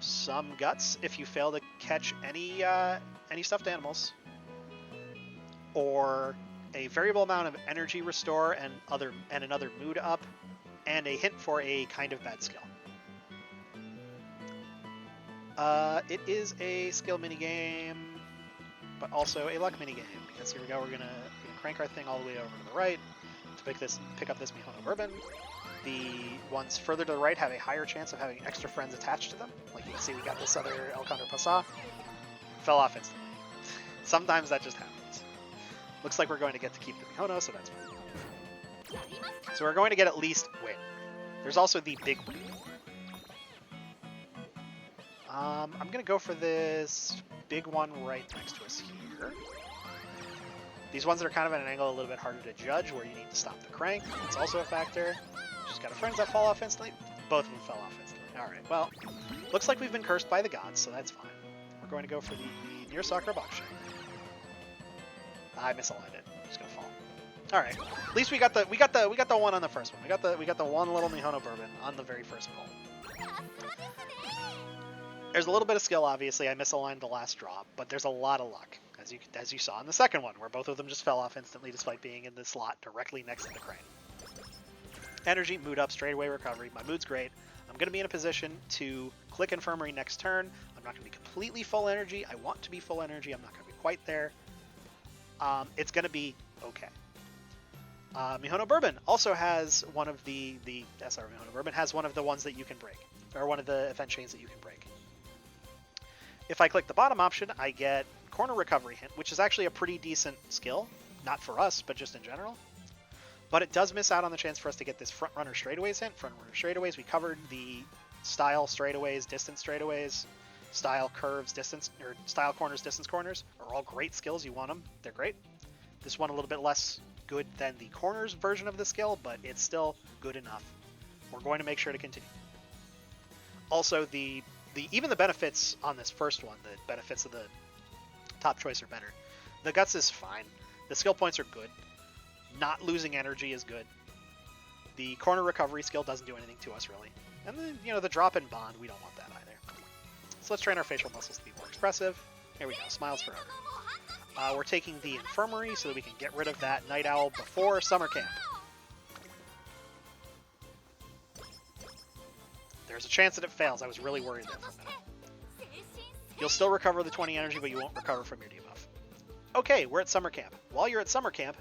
some guts if you fail to catch any stuffed animals, or a variable amount of energy restore and another mood up, and a hint for a kind of bad skill. It is a skill minigame, but also a luck minigame, because here we go, we're gonna crank our thing all the way over to the right to pick up this Mihono Bourbon. The ones further to the right have a higher chance of having extra friends attached to them. Like you can see, we got this other El Condor Pasa. Fell off instantly. Sometimes that just happens. Looks like we're going to get to keep the Mihono, so that's fine. So we're going to get at least win. There's also the big win. I'm going to go for this big one right next to us here. These ones that are kind of at an angle a little bit harder to judge, where you need to stop the crank. It's also a factor. Just got a friends that fall off instantly. Both of them fell off instantly. Alright, well, looks like we've been cursed by the gods, so that's fine. We're going to go for the near Sakura Bakushin. I misaligned it. I'm just gonna fall. Alright. At least we got the one on the first one. We got the one little Mihono Bourbon on the very first pull. There's a little bit of skill, obviously. I misaligned the last drop, but there's a lot of luck, as you saw in the second one, where both of them just fell off instantly despite being in the slot directly next to the crane. Energy, mood up, straightaway recovery. My mood's great. I'm going to be in a position to click Infirmary next turn. I'm not going to be completely full energy. I want to be full energy. I'm not going to be quite there. It's going to be okay. Mihono Bourbon also has one of the SR Mihono Bourbon has one of the ones that you can break, or one of the event chains that you can break. If I click the bottom option, I get Corner Recovery Hint, which is actually a pretty decent skill. Not for us, but just in general. But it does miss out on the chance for us to get this Front Runner Straightaways hint. Front Runner Straightaways, we covered the style straightaways, distance straightaways, style curves, distance, or style corners, distance corners are all great skills. You want them. They're great. This one a little bit less good than the corners version of the skill, but it's still good enough. We're going to make sure to continue. Also, even the benefits on this first one, the benefits of the top choice are better. The guts is fine. The skill points are good. Not losing energy is good. The corner recovery skill doesn't do anything to us, really. And then, you know, the drop in bond, we don't want that either. So let's train our facial muscles to be more expressive. Here we go, smiles forever. We're taking the infirmary so that we can get rid of that night owl before summer camp. There's a chance that it fails. I was really worried there for a minute. You'll still recover the 20 energy, but you won't recover from your debuff. Okay, we're at summer camp. While you're at summer camp,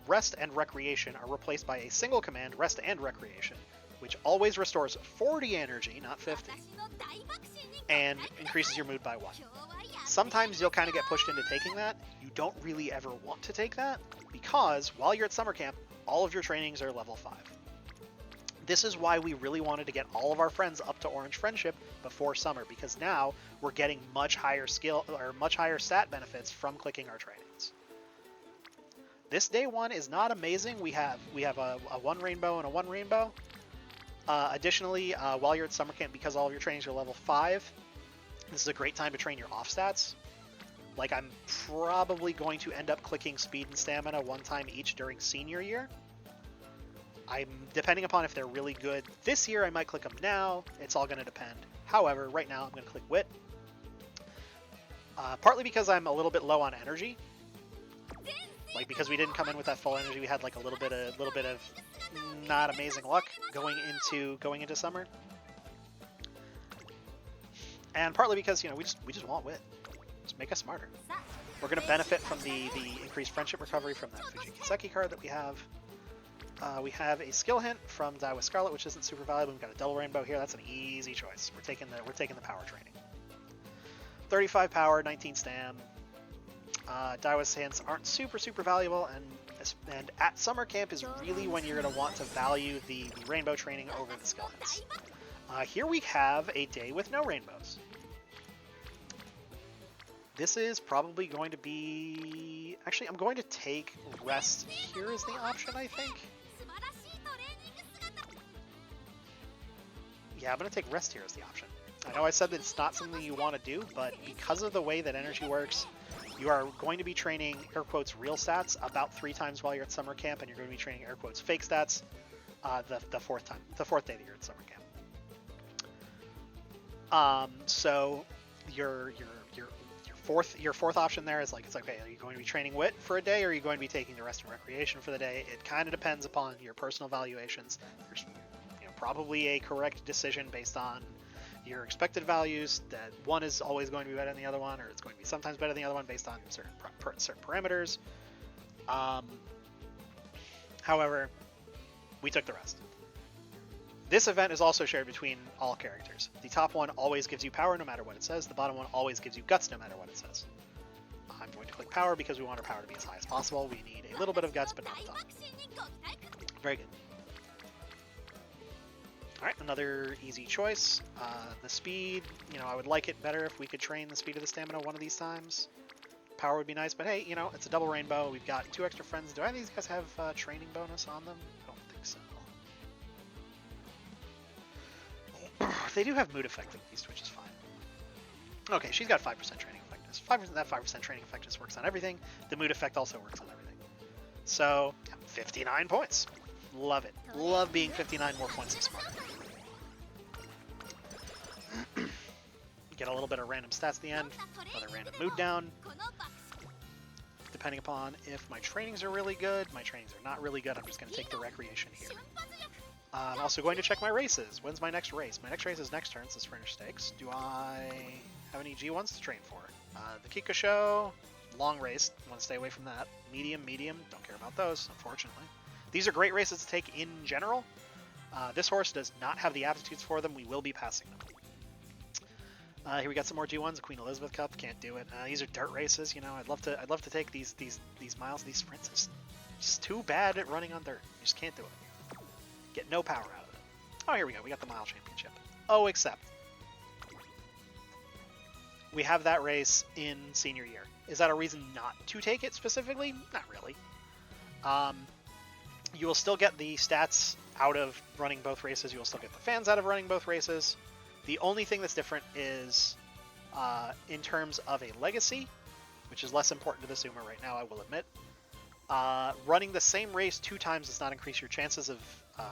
rest and recreation are replaced by a single command, rest and recreation, which always restores 40 energy, not 50, and increases your mood by 1. Sometimes you'll kind of get pushed into taking that. You don't really ever want to take that, because while you're at summer camp, all of your trainings are level 5. This is why we really wanted to get all of our friends up to Orange Friendship before summer, because now we're getting much higher skill or much higher stat benefits from clicking our trainings. This day 1 is not amazing. We have a 1 rainbow and a 1 rainbow. Additionally, while you're at summer camp, because all of your trainings are level 5, this is a great time to train your off stats. Like, I'm probably going to end up clicking speed and stamina 1 time each during senior year. Depending upon if they're really good this year, I might click them now. It's all going to depend. However, right now I'm going to click wit. Partly because I'm a little bit low on energy. Like, because we didn't come in with that full energy, we had like a little bit of not amazing luck going into summer. And partly because, you know, we just want wit. Just make us smarter. We're going to benefit from the increased friendship recovery from that Fujikiseki card that we have. We have a skill hint from Die with Scarlet, which isn't super valuable. We've got a double rainbow here. That's an easy choice. We're taking the power training. 35 power, 19 stam. Die with hints aren't super valuable, and at summer camp is really when you're going to want to value the rainbow training over the skill hints. Here we have a day with no rainbows. This is probably going to be... Actually, I'm going to take rest here as the option, I think. Yeah, I'm going to take rest here as the option. I know I said that it's not something you want to do, but because of the way that energy works, you are going to be training, air quotes, real stats about 3 times while you're at summer camp, and you're going to be training, air quotes, fake stats the fourth day that you're at summer camp. So your fourth option there is like, it's okay, are you going to be training wit for a day, or are you going to be taking the rest and recreation for the day? It kind of depends upon your personal valuations. There's, you know, probably a correct decision based on your expected values, that one is always going to be better than the other one, or it's going to be sometimes better than the other one based on certain parameters. However, we took the rest. This event is also shared between all characters. The top one always gives you power no matter what it says. The bottom one always gives you guts no matter what it says. I'm going to click power because we want our power to be as high as possible. We need a little bit of guts, but not a ton. Very good. Alright, another easy choice. The speed, you know, I would like it better if we could train the speed of the stamina one of these times. Power would be nice, but hey, you know, it's a double rainbow. We've got 2 extra friends. Do any of these guys have training bonus on them? I don't think so. They do have mood effect at least, which is fine. Okay, she's got 5% training effectiveness. 5% training effectiveness works on everything. The mood effect also works on everything. So, 59 points. Love it. Love being 59 more points of smarter. Get a little bit of random stats at the end. Another random mood down. Depending upon if my trainings are really good, my trainings are not really good, I'm just going to take the recreation here. I'm also going to check my races. When's my next race? My next race is next turn, so it's Fringe Stakes. Do I have any G1s to train for? The Kika Show, long race. Want to stay away from that. Medium, don't care about those, unfortunately. These are great races to take in general. This horse does not have the aptitudes for them. We will be passing them. Here we got some more G1s. Queen Elizabeth Cup, can't do it. These are dirt races. You know, I'd love to take these miles, these sprints. It's just too bad at running on dirt. You just can't do it. Get no power out of it. Oh, here we go. We got the mile championship. Oh, except we have that race in senior year. Is that a reason not to take it specifically? Not really. You will still get the stats out of running both races. You will still get the fans out of running both races. The only thing that's different is in terms of a legacy, which is less important to this Uma right now, I will admit. Running the same race 2 times does not increase your chances of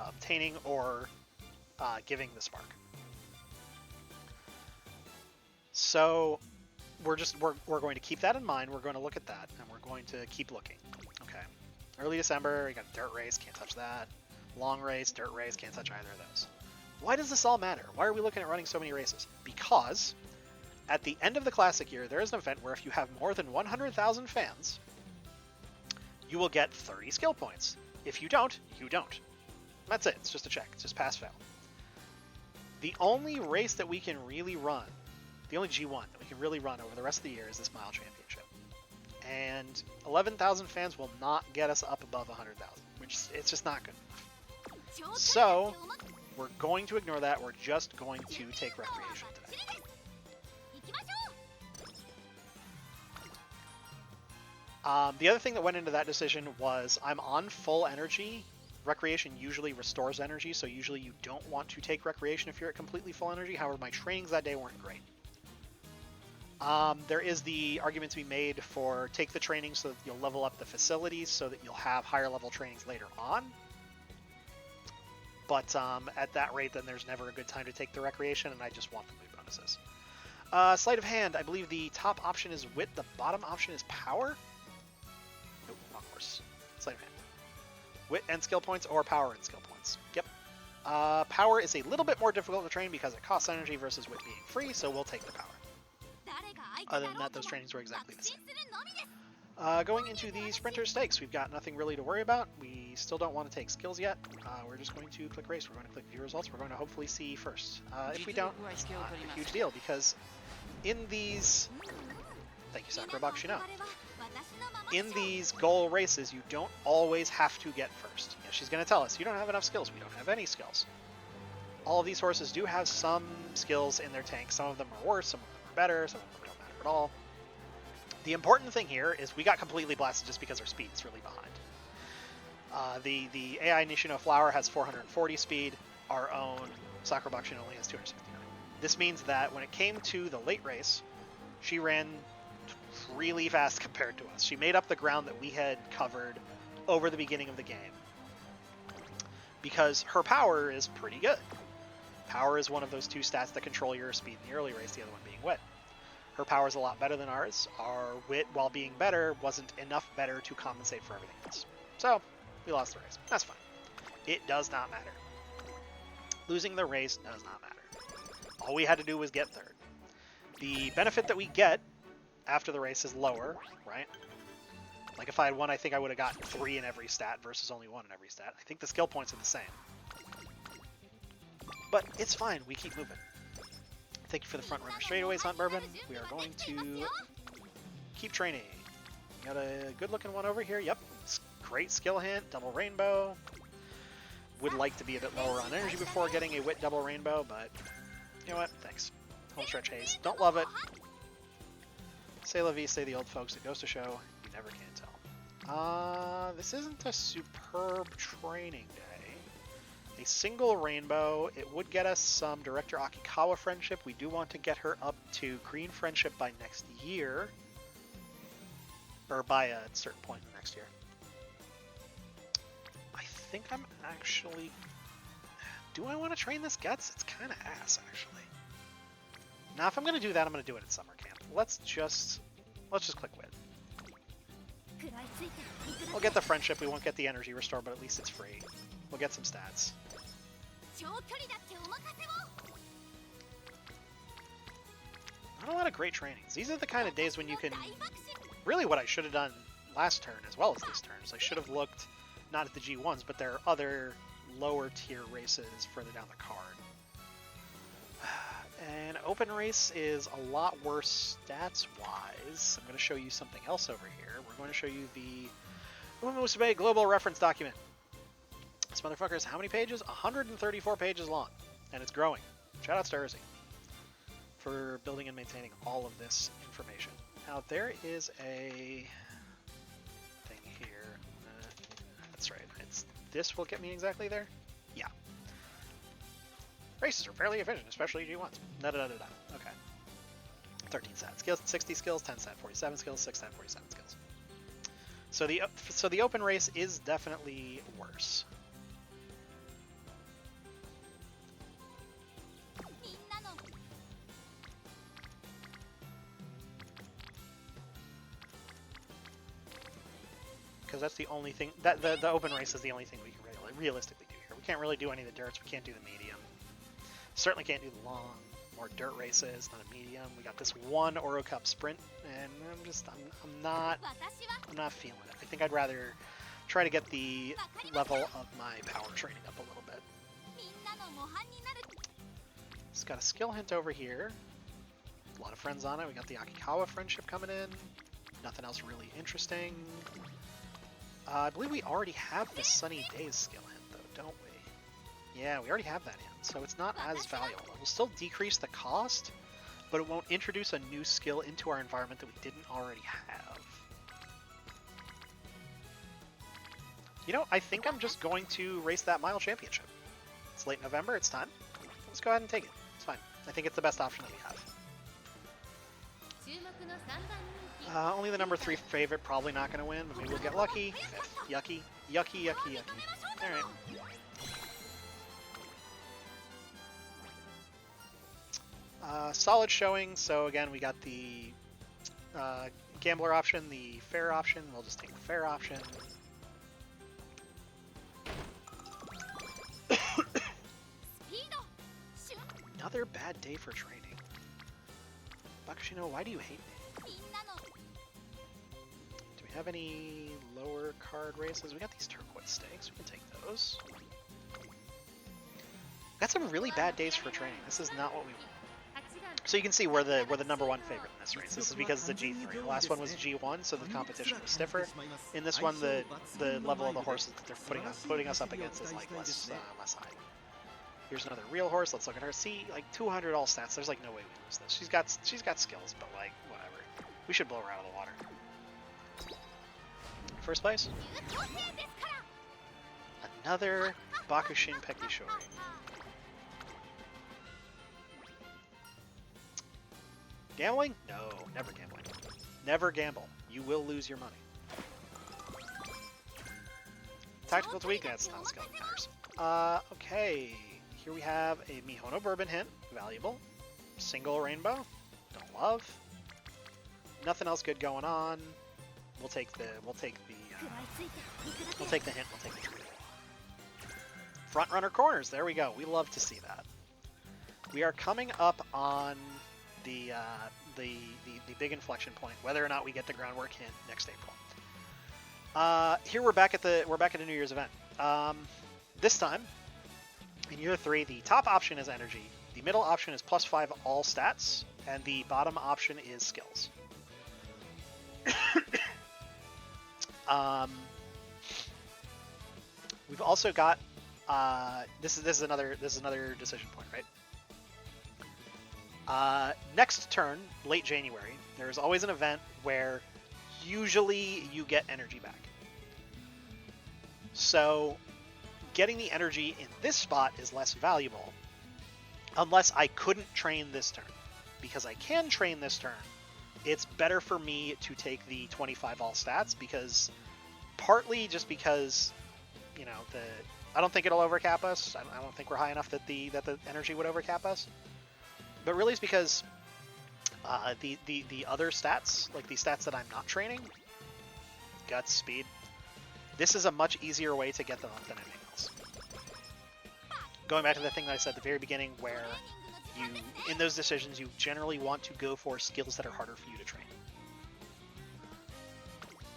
obtaining or giving the spark. So we're going to keep that in mind. We're going to look at that, and we're going to keep looking. Okay. Early December, you got a dirt race, can't touch that. Long race, dirt race, can't touch either of those. Why does this all matter? Why are we looking at running so many races? Because at the end of the Classic year, there is an event where if you have more than 100,000 fans, you will get 30 skill points. If you don't, you don't. That's it. It's just a check. It's just pass-fail. The only race that we can really run, the only G1 that we can really run over the rest of the year is this Mile Championship. And 11,000 fans will not get us up above 100,000, which it's just not good enough. So we're going to ignore that. We're just going to take Recreation today. The other thing that went into that decision was I'm on full energy. Recreation usually restores energy, so usually you don't want to take Recreation if you're at completely full energy. However, my trainings that day weren't great. There is the argument to be made for take the training so that you'll level up the facilities so that you'll have higher level trainings later on. But at that rate, then there's never a good time to take the Recreation, and I just want the loot bonuses. Sleight of Hand, I believe the top option is Wit, the bottom option is Power. Nope, wrong horse. Sleight of Hand. Wit and skill points, or Power and skill points. Yep. Power is a little bit more difficult to train because it costs energy versus Wit being free, so we'll take the Power. Other than that, those trainings were exactly the same. Going into the Sprinter Stakes, we've got nothing really to worry about. We still don't want to take skills yet. We're just going to click race. We're going to click view results. We're going to hopefully see first. If we don't, a huge deal, because in these... Thank you, Sakura Bakushino. In these goal races, you don't always have to get first. You know, she's going to tell us, you don't have enough skills. We don't have any skills. All of these horses do have some skills in their tank. Some of them are worse, some of them are better, some of them don't matter at all. The important thing here is we got completely blasted just because our speed's really behind. The AI Nishino Flower has 440 speed. Our own Sakura Bakushino only has 269. This means that when it came to the late race, she ran really fast compared to us. She made up the ground that we had covered over the beginning of the game. Because her power is pretty good. Power is one of those 2 stats that control your speed in the early race, the other one being Wit. Her power is a lot better than ours. Our Wit, while being better, wasn't enough better to compensate for everything else. So, we lost the race. That's fine. It does not matter. Losing the race does not matter. All we had to do was get third. The benefit that we get after the race is lower, right? Like if I had won, I think I would have gotten 3 in every stat versus only 1 in every stat. I think the skill points are the same. But it's fine. We keep moving. Thank you for the front runner straightaways, Hunt Bourbon. We are going to keep training. Got a good looking one over here. Yep. Great skill hint. Double rainbow. Would like to be a bit lower on energy before getting a Wit double rainbow, but you know what? Thanks. Homestretch haze. Don't love it. Say la vie, say the old folks. It goes to show you never can tell. This isn't a superb training day. A single rainbow, it would get us some Director Akikawa friendship. We do want to get her up to green friendship by next year. Or by a certain point in the next year. I think I'm actually... Do I want to train this Guts? It's kind of ass, actually. Now, if I'm going to do that, I'm going to do it at summer camp. Let's just click Wit. We'll get the friendship. We won't get the energy restore, but at least it's free. We'll get some stats. Not a lot of great trainings. These are the kind of days when you can... Really what I should have done last turn as well as this turn is I should have looked not at the G1s, but there are other lower tier races further down the card. And open race is a lot worse stats-wise. I'm going to show you something else over here. We're going to show you the Umamusume Global Reference Document. This motherfucker is how many pages? 134 pages long. And it's growing. Shoutouts to Urzi for building and maintaining all of this information. Now, there is a thing here. That's right. This will get me exactly there? Yeah. Races are fairly efficient, especially G1s. Da-da-da-da-da. Okay. 13 stat skills, 60 skills, 10 stat, 47 skills, 6 stat, 47 skills. So the open race is definitely worse. Because that's the only thing that the open race is the only thing we can really realistically do here. We can't really do any of the dirts. We can't do the medium. Certainly can't do the long or dirt races. Not a medium. We got this one Oro Cup sprint, and I'm not feeling it. I think I'd rather try to get the level of my power training up a little bit. It's got a skill hint over here. A lot of friends on it. We got the Akikawa friendship coming in. Nothing else really interesting. I believe we already have the Sunny Days skill hint, though, don't we? Yeah, we already have that in, so it's not as valuable. It will still decrease the cost, but it won't introduce a new skill into our environment that we didn't already have. You know, I think I'm just going to race that mile championship. It's late November, it's time. Let's go ahead and take it. It's fine. I think it's the best option that we have. Only the number 3 favorite, probably not going to win, but maybe we'll get lucky. 5th. Yucky. Yucky, yucky, yucky. Alright. Solid showing, so again, we got the gambler option, the fair option. We'll just take the fair option. Another bad day for training. Bakushino, why do you hate me? Do we have any lower card races? We got these turquoise stakes. We can take those. Got some really bad days for training. This is not what we want. So you can see we're the number 1 favorite in this race. This is because it's a G3. The last one was G1, so the competition was stiffer. In this one, the level of the horses that they're putting us up against is like less high. Here's another real horse. Let's look at her. See, like 200 all stats. There's like no way we lose this. She's got skills, but like whatever. We should blow her out of the water. First place. Another Bakushin Pekishori. Gambling? No, never gambling. Never gamble. You will lose your money. Tactical tweak. That's not skill matters. Okay. Here we have a Mihono Bourbon hint, valuable. Single rainbow, don't love. Nothing else good going on. We'll take the hint. We'll take the tweet. Front runner corners. There we go. We love to see that. We are coming up on the big inflection point. Whether or not we get the groundwork hint next April. Here we're back at the New Year's event. This time. In year 3, the top option is energy, the middle option is +5 all stats, and the bottom option is skills. We've also got this is another decision point, right? Next turn, late January, there's always an event where usually you get energy back. So getting the energy in this spot is less valuable unless I couldn't train this turn. Because I can train this turn, it's better for me to take the 25 all stats because partly just because, you know, I don't think it'll overcap us. I don't think we're high enough that the energy would overcap us. But really it's because the other stats, like the stats that I'm not training, guts, speed, this is a much easier way to get them up than anything else. Going back to the thing that I said at the very beginning, where you, in those decisions, you generally want to go for skills that are harder for you to train.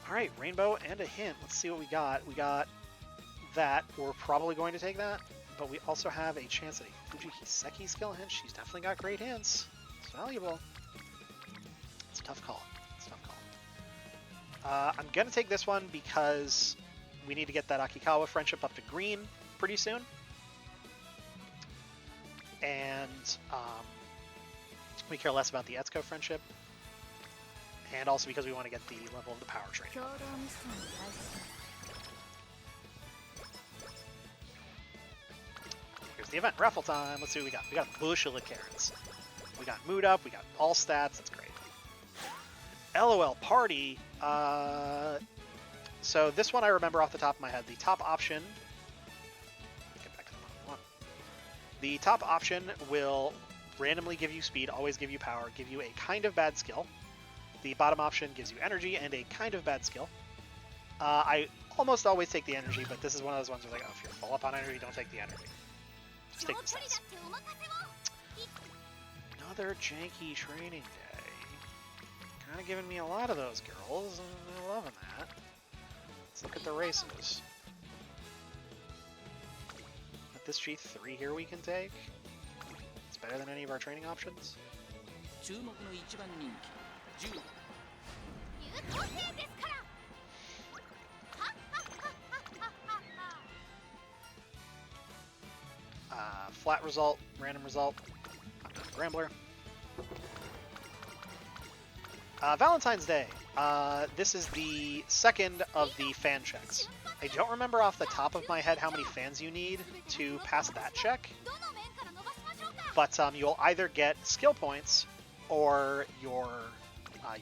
Alright, rainbow and a hint. Let's see what we got. We got that. We're probably going to take that, but we also have a chance at a Fuji Hiseki skill hint. She's definitely got great hints. It's valuable. It's a tough call. It's a tough call. I'm going to take this one because we need to get that Akikawa friendship up to green pretty soon. And we care less about the Etsuko friendship. And also because we want to get the level of the power training. Here's the event. Raffle time. Let's see what we got. We got a bushel of carrots. We got mood up. We got all stats. That's great. LOL party. So this one I remember off the top of my head. The top option. Get back to the bottom one. The top option will randomly give you speed, always give you power, give you a kind of bad skill. The bottom option gives you energy and a kind of bad skill. I almost always take the energy, but this is one of those ones where like, oh, if you're full up on energy, don't take the energy. Just take the stats. Another janky training day. Kind of giving me a lot of those girls, and I'm loving that. Let's look at the races. At this G3 here we can take. It's better than any of our training options. Flat result, random result. I'm not a Grambler. Valentine's Day. This is the second of the fan checks. I don't remember off the top of my head how many fans you need to pass that check, but you'll either get skill points or your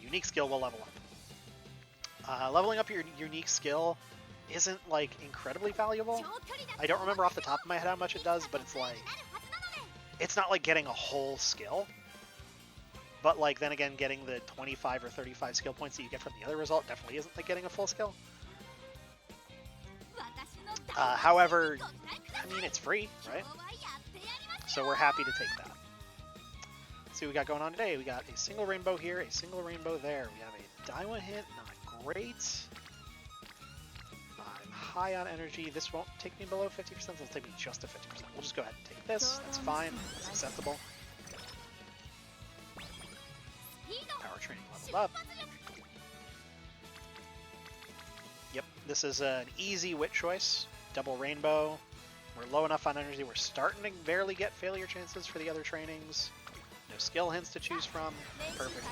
unique skill will level up. Leveling up your unique skill isn't like incredibly valuable. I don't remember off the top of my head how much it does, but it's like, it's not like getting a whole skill. But like then again, getting the 25 or 35 skill points that you get from the other result definitely isn't like getting a full skill. However, I mean, it's free, right? So we're happy to take that. Let's see what we got going on today. We got a single rainbow here, a single rainbow there. We have a Daiwa hint, not great. I'm high on energy. This won't take me below 50%, so it'll take me just to 50%. We'll just go ahead and take this. That's fine. That's acceptable. Power training leveled up. Yep, this is an easy wit choice. Double rainbow. We're low enough on energy. We're starting to barely get failure chances for the other trainings. No skill hints to choose from. Perfect.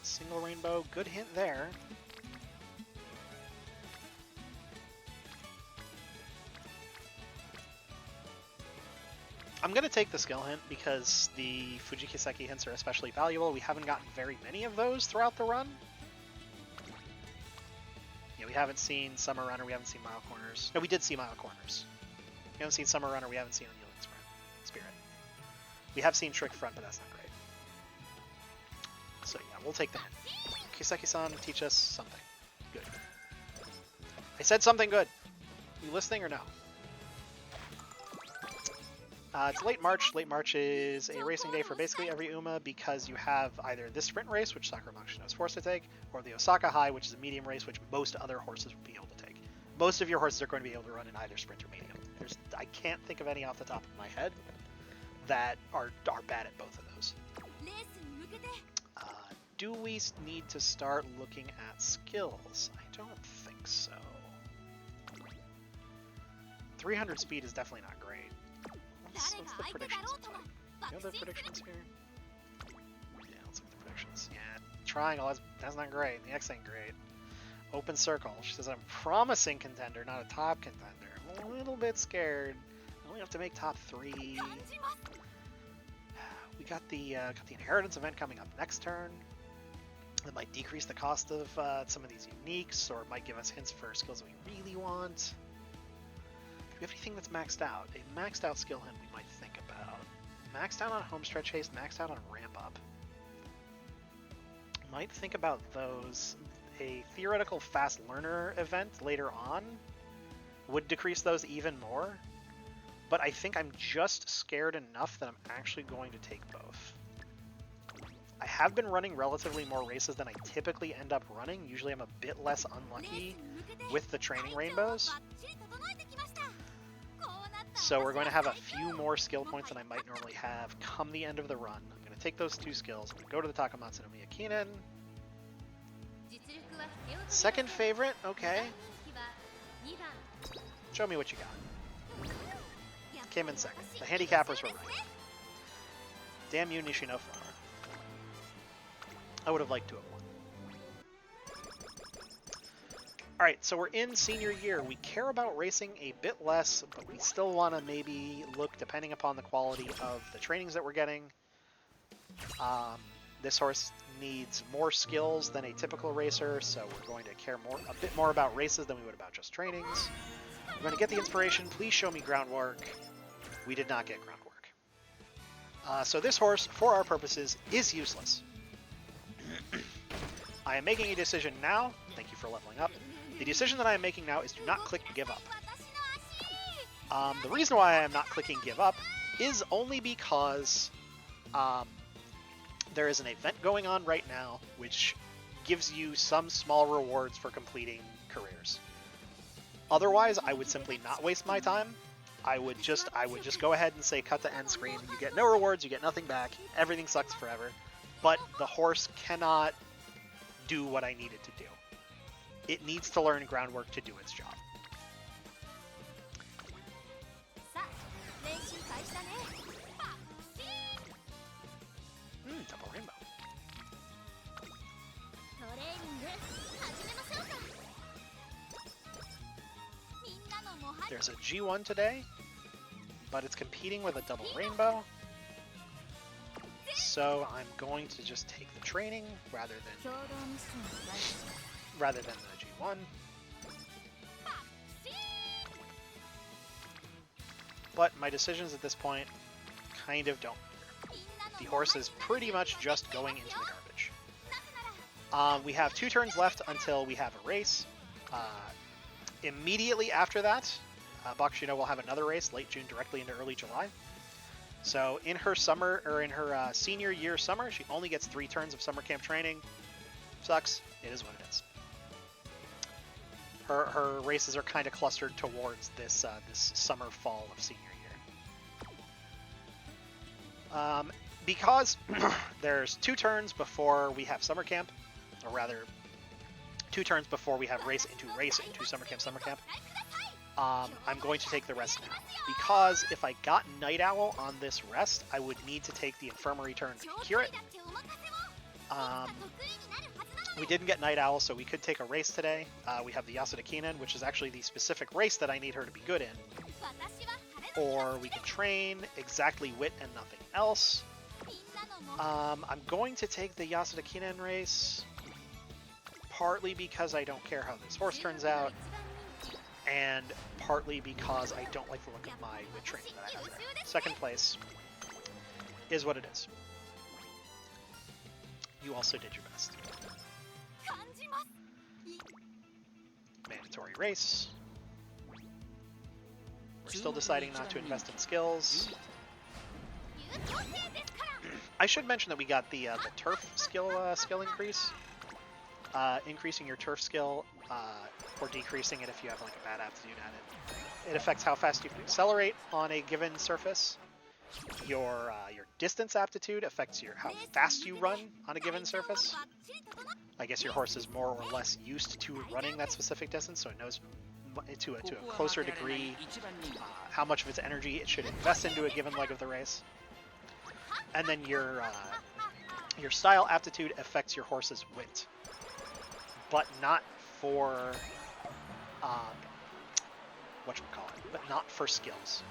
Single rainbow. Good hint there. I'm going to take the skill hint because the Fujikiseki hints are especially valuable. We haven't gotten very many of those throughout the run. Yeah, we haven't seen Summer Runner, we haven't seen Mile Corners. No, we did see Mile Corners. We haven't seen Summer Runner, we haven't seen Unyielding Spirit. We have seen Trick Front, but that's not great. So yeah, we'll take the hint. Kiseki-san, teach us something. Good. I said something good. You listening or no? It's late March. Late March is a racing day for basically every Uma because you have either this sprint race, which Sakura Makishino is forced to take, or the Osaka High, which is a medium race, which most other horses will be able to take. Most of your horses are going to be able to run in either sprint or medium. I can't think of any off the top of my head that are bad at both of those. Do we need to start looking at skills? I don't think so. 300 speed is definitely not great. What's the predictions look like? You know the predictions here? Yeah, let's look at the predictions. Yeah, triangle, that's not great. The X ain't great. Open circle. She says, I'm a promising contender, not a top contender. I'm a little bit scared. I only have to make top 3. We got the inheritance event coming up next turn. That might decrease the cost of some of these uniques, or it might give us hints for skills that we really want. Do we have anything that's maxed out? A maxed out skill hint we might think about. Maxed out on homestretch haste, maxed out on ramp up. Might think about those. A theoretical fast learner event later on would decrease those even more. But I think I'm just scared enough that I'm actually going to take both. I have been running relatively more races than I typically end up running. Usually I'm a bit less unlucky with the training rainbows. So we're going to have a few more skill points than I might normally have come the end of the run. I'm going to take those 2 skills. I'm going to go to the Takamatsu no Miyakinen. Second favorite? Okay. Show me what you got. Came in second. The handicappers were right. Damn you, Nishino Flower. I would have liked to have won. Alright, so we're in senior year. We care about racing a bit less, but we still want to maybe look, depending upon the quality of the trainings that we're getting, This horse needs more skills than a typical racer, so we're going to care a bit more about races than we would about just trainings. We're going to get the inspiration. Please show me groundwork. We did not get groundwork. So this horse, for our purposes, is useless. I am making a decision now. Thank you for leveling up. The decision that I am making now is to not click give up. The reason why I am not clicking give up is only because there is an event going on right now which gives you some small rewards for completing careers. Otherwise, I would simply not waste my time. I would just go ahead and say cut to end screen. You get no rewards, you get nothing back. Everything sucks forever. But the horse cannot do what I need it to do. It needs to learn groundwork to do its job. Double rainbow. There's a G1 today, but it's competing with a double rainbow. So I'm going to just take the training rather than the G1. But my decisions at this point kind of don't matter. The horse is pretty much just going into the garbage. We have 2 turns left until we have a race. Immediately after that, Bakushino will have another race late June directly into early July. So in her summer, or in her senior year summer, she only gets 3 turns of summer camp training. Sucks. It is what it is. Her races are kind of clustered towards this summer fall of senior year. Because there's 2 turns before we have summer camp, or rather 2 turns before we have race into summer camp. I'm going to take the rest now, because if I got Night Owl on this rest, I would need to take the Infirmary turn to cure it. We didn't get Night Owl, so we could take a race today. We have the Yasuda Kinen, which is actually the specific race that I need her to be good in. Or we can train exactly Wit and nothing else. I'm going to take the Yasuda Kinen race, partly because I don't care how this horse turns out, and partly because I don't like the look of my Wit training that I have there. Second place is what it is. You also did your best. Mandatory race. We're still deciding not to invest in skills. I should mention that we got the turf skill increase. Increasing your turf skill or decreasing it if you have like a bad aptitude at it. It affects how fast you can accelerate on a given surface. Your distance aptitude affects how fast you run on a given surface. I guess your horse is more or less used to running that specific distance, so it knows to a closer degree how much of its energy it should invest into a given leg of the race. And then your style aptitude affects your horse's wit, but not for but not for skills.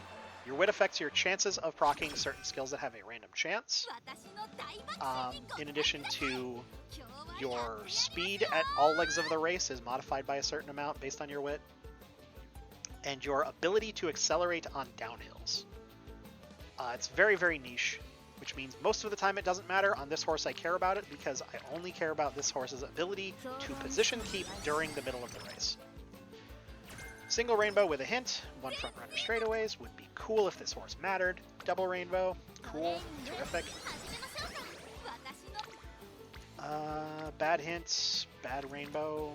Your wit affects your chances of proccing certain skills that have a random chance. In addition to your speed at all legs of the race is modified by a certain amount based on your wit. And your ability to accelerate on downhills. It's very, very niche, which means most of the time it doesn't matter. On this horse I care about it because I only care about this horse's ability to position keep during the middle of the race. Single rainbow with a hint, 1 front runner straightaways would be cool if this horse mattered. Double rainbow, cool, terrific. Bad hints, bad rainbow.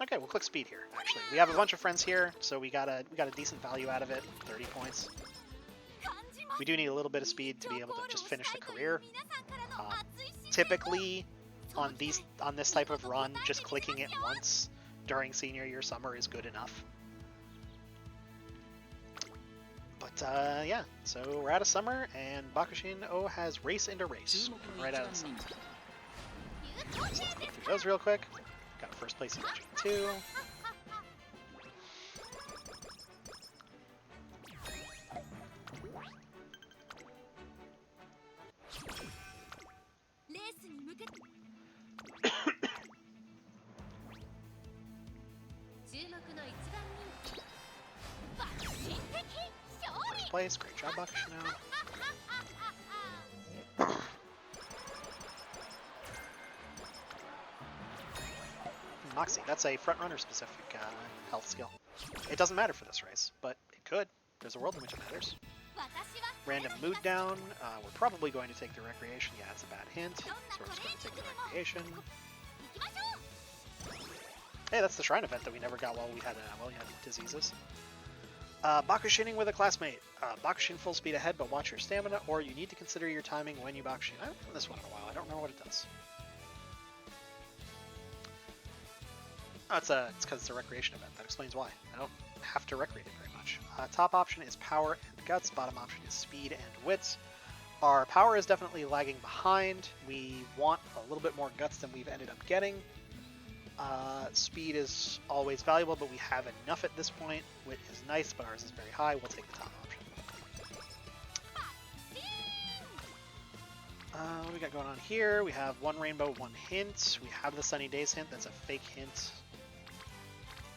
Okay, we'll click speed here, actually. We have a bunch of friends here, so we got a decent value out of it, 30 points. We do need a little bit of speed to be able to just finish the career. Typically, on this type of run, just clicking it once during senior year summer is good enough. But yeah, so we're out of summer, and Bakushino has race into race right out of the summer. So let's click through those real quick. Got a first place in G2. place. Great job, Bakushino. Moxie, that's a front runner specific health skill. It doesn't matter for this race, but it could. There's a world in which it matters. Random mood down. We're probably going to take the recreation. Yeah, it's a bad hint. So we're just going to take the recreation. Hey, that's the shrine event that we never got while we had diseases. Bakushining with a classmate. Bakushin full speed ahead, but watch your stamina, or you need to consider your timing when you Bakushin. I haven't done this one in a while. I don't remember what it does. Oh, it's because it's a recreation event. That explains why. I don't have to recreate it very much. Top option is power and guts. Bottom option is speed and wits. Our power is definitely lagging behind. We want a little bit more guts than we've ended up getting. Speed is always valuable, but we have enough at this point. Wit is nice, but ours is very high. We'll take the top option. What do we got going on here? We have one rainbow, one hint. We have the sunny days hint. That's a fake hint.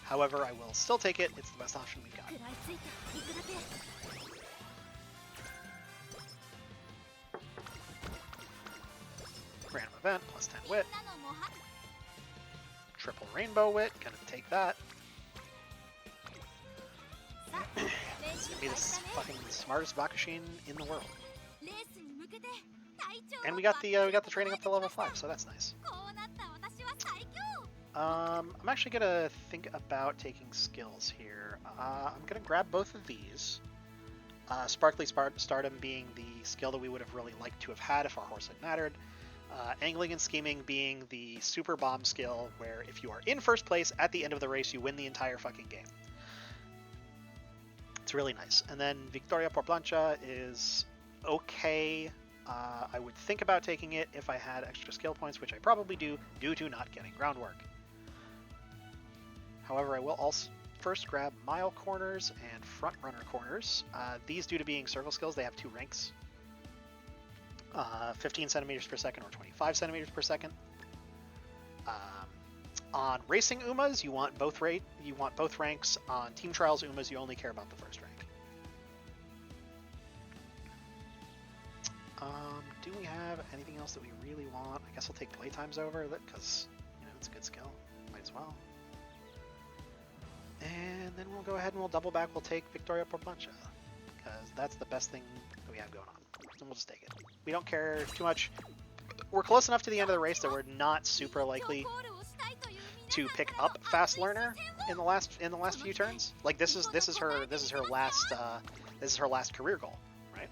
However, I will still take it. It's the best option we've got. Random event, plus 10 wit. Triple rainbow wit, gonna take that. It's gonna be the fucking smartest Bakushin in the world. And we got the training up to level 5, so that's nice. I'm actually gonna think about taking skills here. I'm gonna grab both of these. Sparkly Stardom being the skill that we would have really liked to have had if our horse had mattered. Angling and Scheming being the super bomb skill, where if you are in first place at the end of the race, you win the entire fucking game. It's really nice. And then Victoria por Plancha is okay. I would think about taking it if I had extra skill points, which I probably do, due to not getting Groundwork. However, I will also first grab Mile Corners and Front Runner Corners. These, due to being circle skills, they have 2 ranks. 15 centimeters per second or 25 centimeters per second. On Racing Umas, you want both ranks. On Team Trials Umas, you only care about the first rank. Do we have anything else that we really want? I guess I'll take Playtimes over that because, you know, it's a good skill. Might as well. And then we'll go ahead and we'll double back. We'll take Victoria por Plancha because that's the best thing that we have going on. And we'll just take it. We don't care too much. We're close enough to the end of the race that we're not super likely to pick up Fast Learner in the last few turns. Like this is her last career goal, right?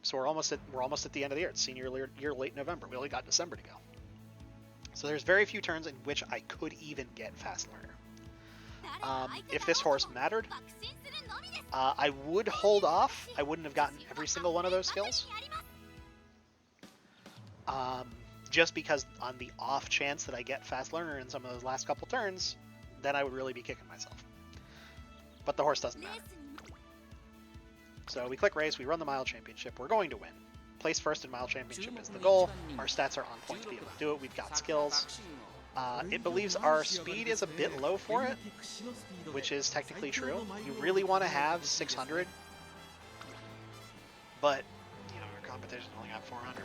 So we're almost at the end of the year. It's senior year, late November. We only got December to go. So there's very few turns in which I could even get Fast Learner. If this horse mattered, I would hold off. I wouldn't have gotten every single one of those skills. Just because on the off chance that I get Fast Learner in some of those last couple turns, then I would really be kicking myself. But the horse doesn't matter. So we click race, we run the Mile Championship, we're going to win. Place first in Mile Championship is the goal. Our stats are on point to be able to do it, we've got skills. It believes our speed is a bit low for it, which is technically true. You really want to have 600, but, you know, our competition only got 400.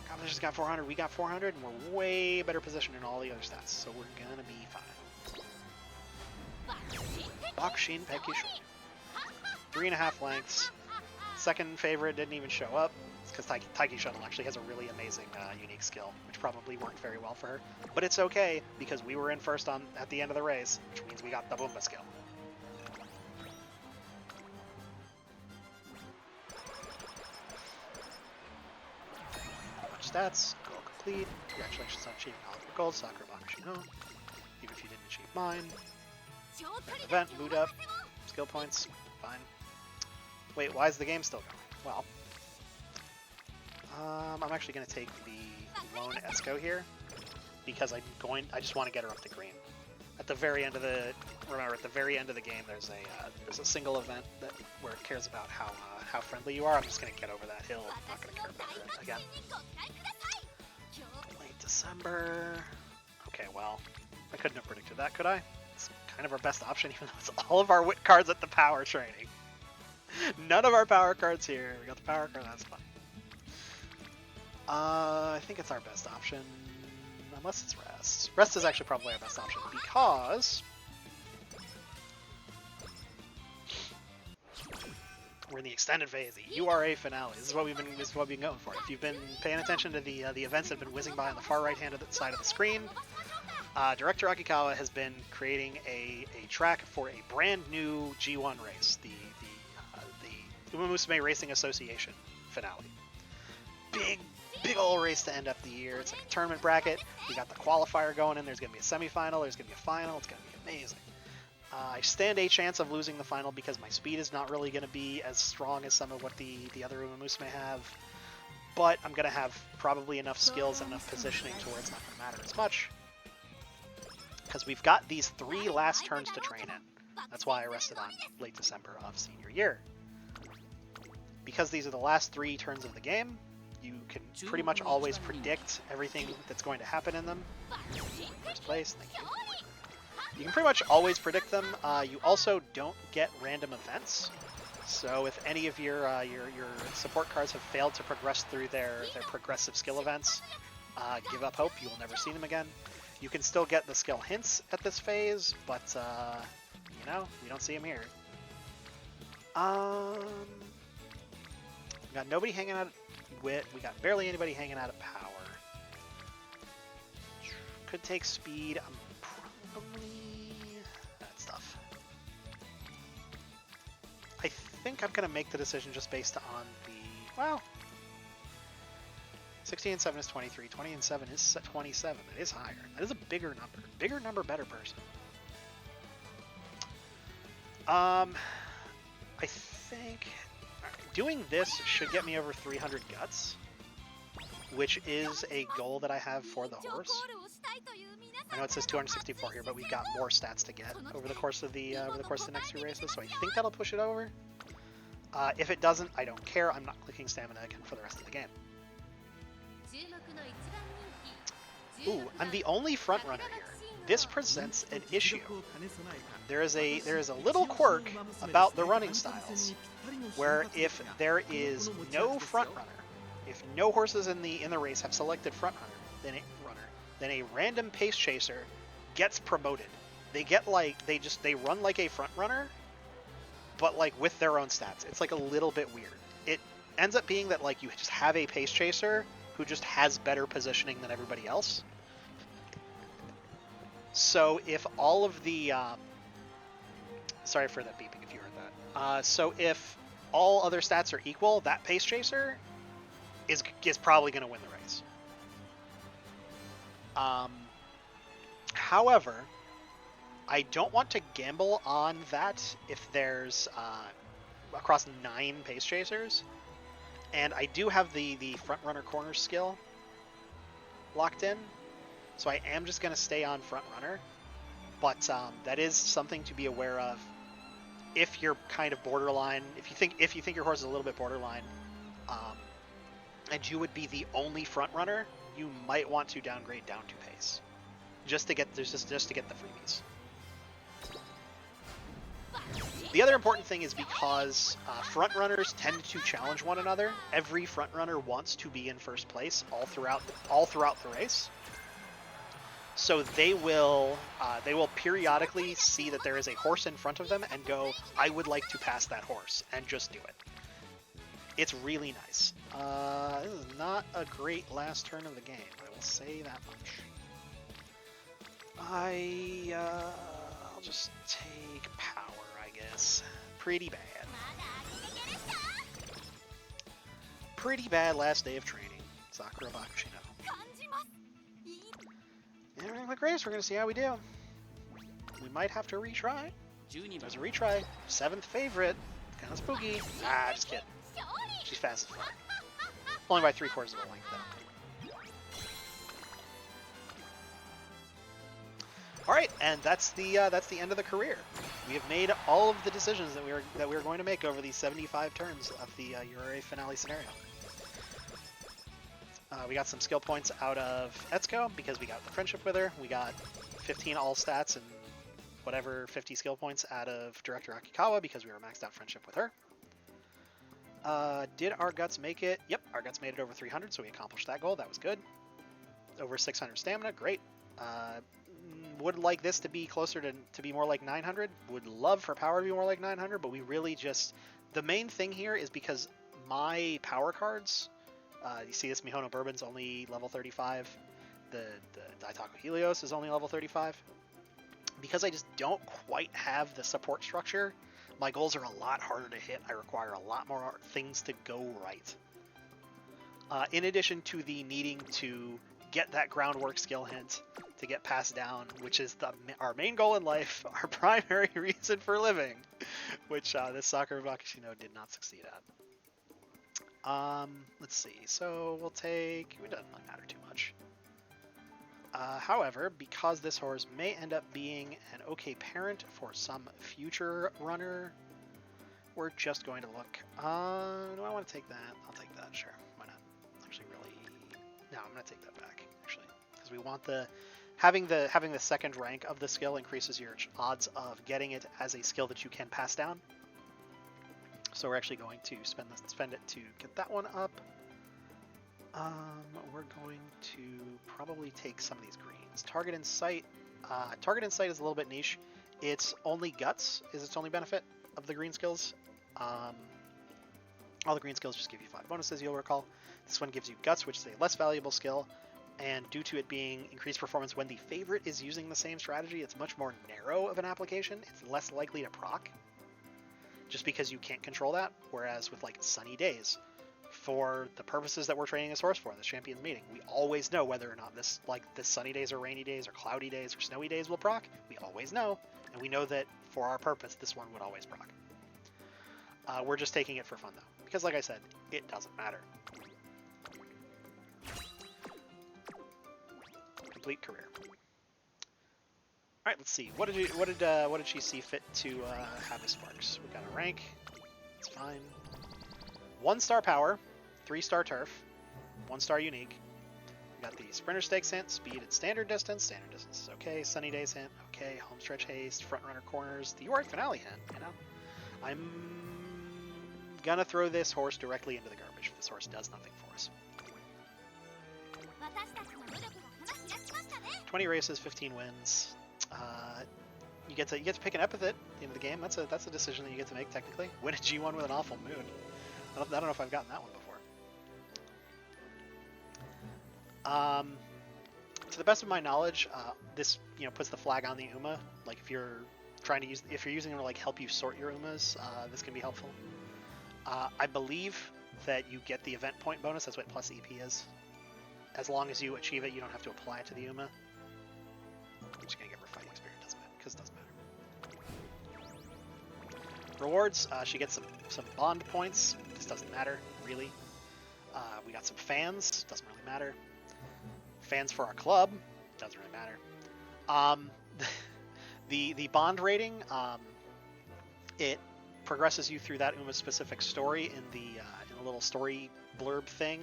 Competition's got 400, we got 400, and we're way better positioned in all the other stats, so we're gonna be fine. Bakushin Penkishu. 3.5 lengths. Second favorite didn't even show up. It's because Taiki Shuttle actually has a really amazing unique skill, which probably worked very well for her. But it's okay, because we were in first at the end of the race, which means we got the Boomba skill. Bunch of stats, goal complete. Congratulations on achieving all of your goals, Sakura Bakushino. Even if you didn't achieve mine. Event, mood up, skill points, fine. Wait, why is the game still going? Well, I'm actually going to take the lone Esco here because I just want to get her up to green. At the very end of the game, there's a single event where it cares about how friendly you are. I'm just going to get over that hill. I'm not going to care about it again. Late December. Okay, well, I couldn't have predicted that, could I? It's kind of our best option, even though it's all of our wit cards at the power training. None of our power cards here. We got the power card. That's fun. I think it's our best option, unless it's Rest. Rest is actually probably our best option because we're in the extended phase, the URA finale. This is what we've been going for. If you've been paying attention to the events that have been whizzing by on the far right hand of the side of the screen, Director Akikawa has been creating a track for a brand new G1 race, the Umamusume Racing Association finale. Big old race to end up the year. It's like a tournament bracket. We got the qualifier going in. There's going to be a semifinal. There's going to be a final. It's going to be amazing. I stand a chance of losing the final because my speed is not really going to be as strong as some of what the other Umamusume have. But I'm going to have probably enough skills and enough positioning to where it's not going to matter as much. Because we've got these 3 last turns to train in. That's why I rested on late December of senior year. Because these are the last 3 turns of the game, you can pretty much always predict everything that's going to happen in them. First place, thank you. You can pretty much always predict them. You also don't get random events. So if any of your support cards have failed to progress through their progressive skill events, give up hope. You will never see them again. You can still get the skill hints at this phase, but you know, you don't see them here. We got nobody hanging out at Wit. We got barely anybody hanging out at Power. Could take Speed. I'm probably... that stuff. I think I'm going to make the decision just based on the... well... 16 and 7 is 23. 20 and 7 is 27. It is higher. That is a bigger number. Bigger number, better person. I think... doing this should get me over 300 guts, which is a goal that I have for the horse. I know it says 264 here, but we've got more stats to get over the course of the next 2 races, so I think that'll push it over. If it doesn't, I don't care. I'm not clicking stamina again for the rest of the game. Ooh, I'm the only front runner here. This presents an issue. There is a little quirk about the running styles, where if there is no front runner, if no horses in the race have selected front runner, then a random pace chaser gets promoted. They get they run like a front runner, but like with their own stats. It's like a little bit weird. It ends up being that like you just have a pace chaser who just has better positioning than everybody else. So if all of the sorry for that beeping if you heard that. So if all other stats are equal, that pace chaser is probably going to win the race. However, I don't want to gamble on that if there's across 9 pace chasers, and I do have the front runner corner skill locked in, so I am just going to stay on front runner. But that is something to be aware of. If you're kind of borderline, if you think your horse is a little bit borderline, and you would be the only front runner, you might want to downgrade down to pace, just to get the freebies. The other important thing is because front runners tend to challenge one another. Every front runner wants to be in first place all throughout the race. So they will periodically see that there is a horse in front of them and go, I would like to pass that horse, and just do it. It's really nice. This is not a great last turn of the game, I will say that much. I'll just take Power, I guess. Pretty bad. Pretty bad last day of training. Sakura Bakushino. Yeah, we're gonna click race. We're gonna see how we do. We might have to retry. There's a retry. 7th favorite. Kind of spooky. Ah, just kidding. She's fast as fuck. Only by 3/4 of a length, though. All right, and that's the end of the career. We have made all of the decisions that we were going to make over these 75 turns of the URA finale scenario. We got some skill points out of Etsuko because we got the friendship with her. We got 15 all stats and whatever 50 skill points out of Director Akikawa because we were maxed out friendship with her. Did our guts make it? Yep, our guts made it over 300, so we accomplished that goal. That was good. Over 600 stamina, great. Would like this to be closer to be more like 900. Would love for power to be more like 900, but we really just... The main thing here is because my power cards, you see this Mihono Bourbon's only level 35. The Daitaku Helios is only level 35. Because I just don't quite have the support structure, my goals are a lot harder to hit. I require a lot more things to go right. In addition to the needing to get that groundwork skill hint to get passed down, which is our main goal in life, our primary reason for living, which this Sakura Bakashino did not succeed at. Let's see. So we'll take... It doesn't really matter too much. However, because this horse may end up being an okay parent for some future runner, we're just going to look. Do I want to take that? I'll take that, sure. Why not? Actually, really... No, I'm going to take that back, actually. Because we want the... Having the second rank of the skill increases your odds of getting it as a skill that you can pass down. So we're actually going to spend it to get that one up. We're going to probably take some of these greens. Target in sight. Target in sight is a little bit niche. It's only guts is its only benefit of the green skills. All the green skills just give you 5 bonuses, you'll recall. This one gives you guts, which is a less valuable skill. And due to it being increased performance when the favorite is using the same strategy, it's much more narrow of an application. It's less likely to proc, just because you can't control that. Whereas with like Sunny Days, for the purposes that we're training this horse for, this champions meeting, we always know whether or not this sunny days or rainy days or cloudy days or snowy days will proc. We always know, and we know that for our purpose, this one would always proc. We're just taking it for fun though, because like I said, it doesn't matter. Complete career. All right, let's see. What did she see fit to have as sparks? We got a rank. It's fine. 1-star power, 3-star turf, 1-star unique. We got the sprinter stakes hint, speed at standard distance. Standard distance is okay. Sunny days hint, okay. Homestretch haste, front runner corners. The York finale hint. You know, I'm gonna throw this horse directly into the garbage. This horse does nothing for us. 20 races, 15 wins. You get to pick an epithet in the game. That's a decision that you get to make technically. Win a G1 with an awful mood. I don't know if I've gotten that one before. To the best of my knowledge, this puts the flag on the Uma. Like if you're using them to like help you sort your Umas, this can be helpful. I believe that you get the event point bonus. That's what plus EP is. As long as you achieve it, you don't have to apply it to the Uma. I'm just gonna give her fighting spirit. Doesn't matter because it doesn't matter. Rewards. She gets some bond points. This doesn't matter really. We got some fans. Doesn't really matter. Fans for our club. Doesn't really matter. The bond rating. It progresses you through that Uma specific story in the little story blurb thing.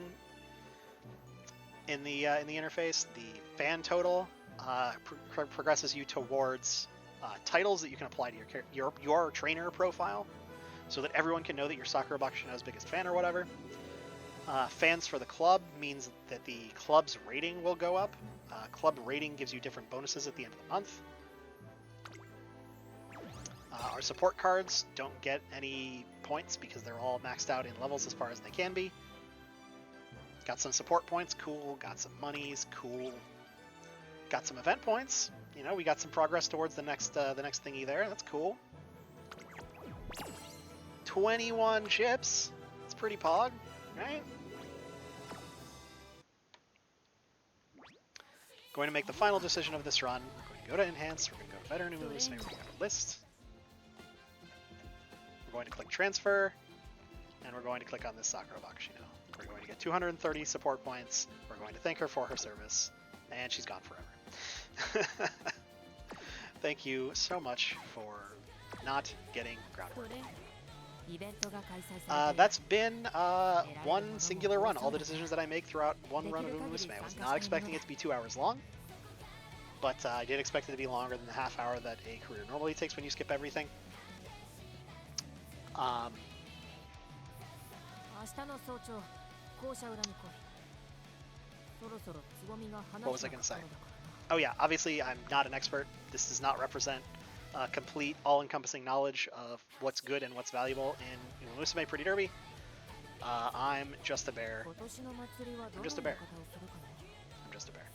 In the interface, the fan total progresses you towards titles that you can apply to your trainer profile, so that everyone can know that you're Sakura Bakashino's biggest fan or whatever. Fans for the club means that the club's rating will go up. Club rating gives you different bonuses at the end of the month. Our support cards don't get any points because they're all maxed out in levels as far as they can be. Got some support points, cool. Got some monies, cool. Got some event points. We got some progress towards the next thingy there. That's cool. 21 chips. It's pretty pog, right? Going to make the final decision of this run. We're going to go to Enhance. We're going to go to Veteran Umamusume. We're going to go to List. We're going to click Transfer. And we're going to click on this Sakura Bakashino. We're going to get 230 support points. We're going to thank her for her service. And she's gone forever. Thank you so much for not getting Groundwork. That's been one singular run. All the decisions that I make throughout one run of Umamusume. I was not expecting it to be 2 hours long. But I did expect it to be longer than the half hour that a career normally takes when you skip everything. What was I going to say? Oh yeah, obviously I'm not an expert. This does not represent complete, all-encompassing knowledge of what's good and what's valuable in Umamusume Pretty Derby. I'm just a bear. I'm just a bear. I'm just a bear.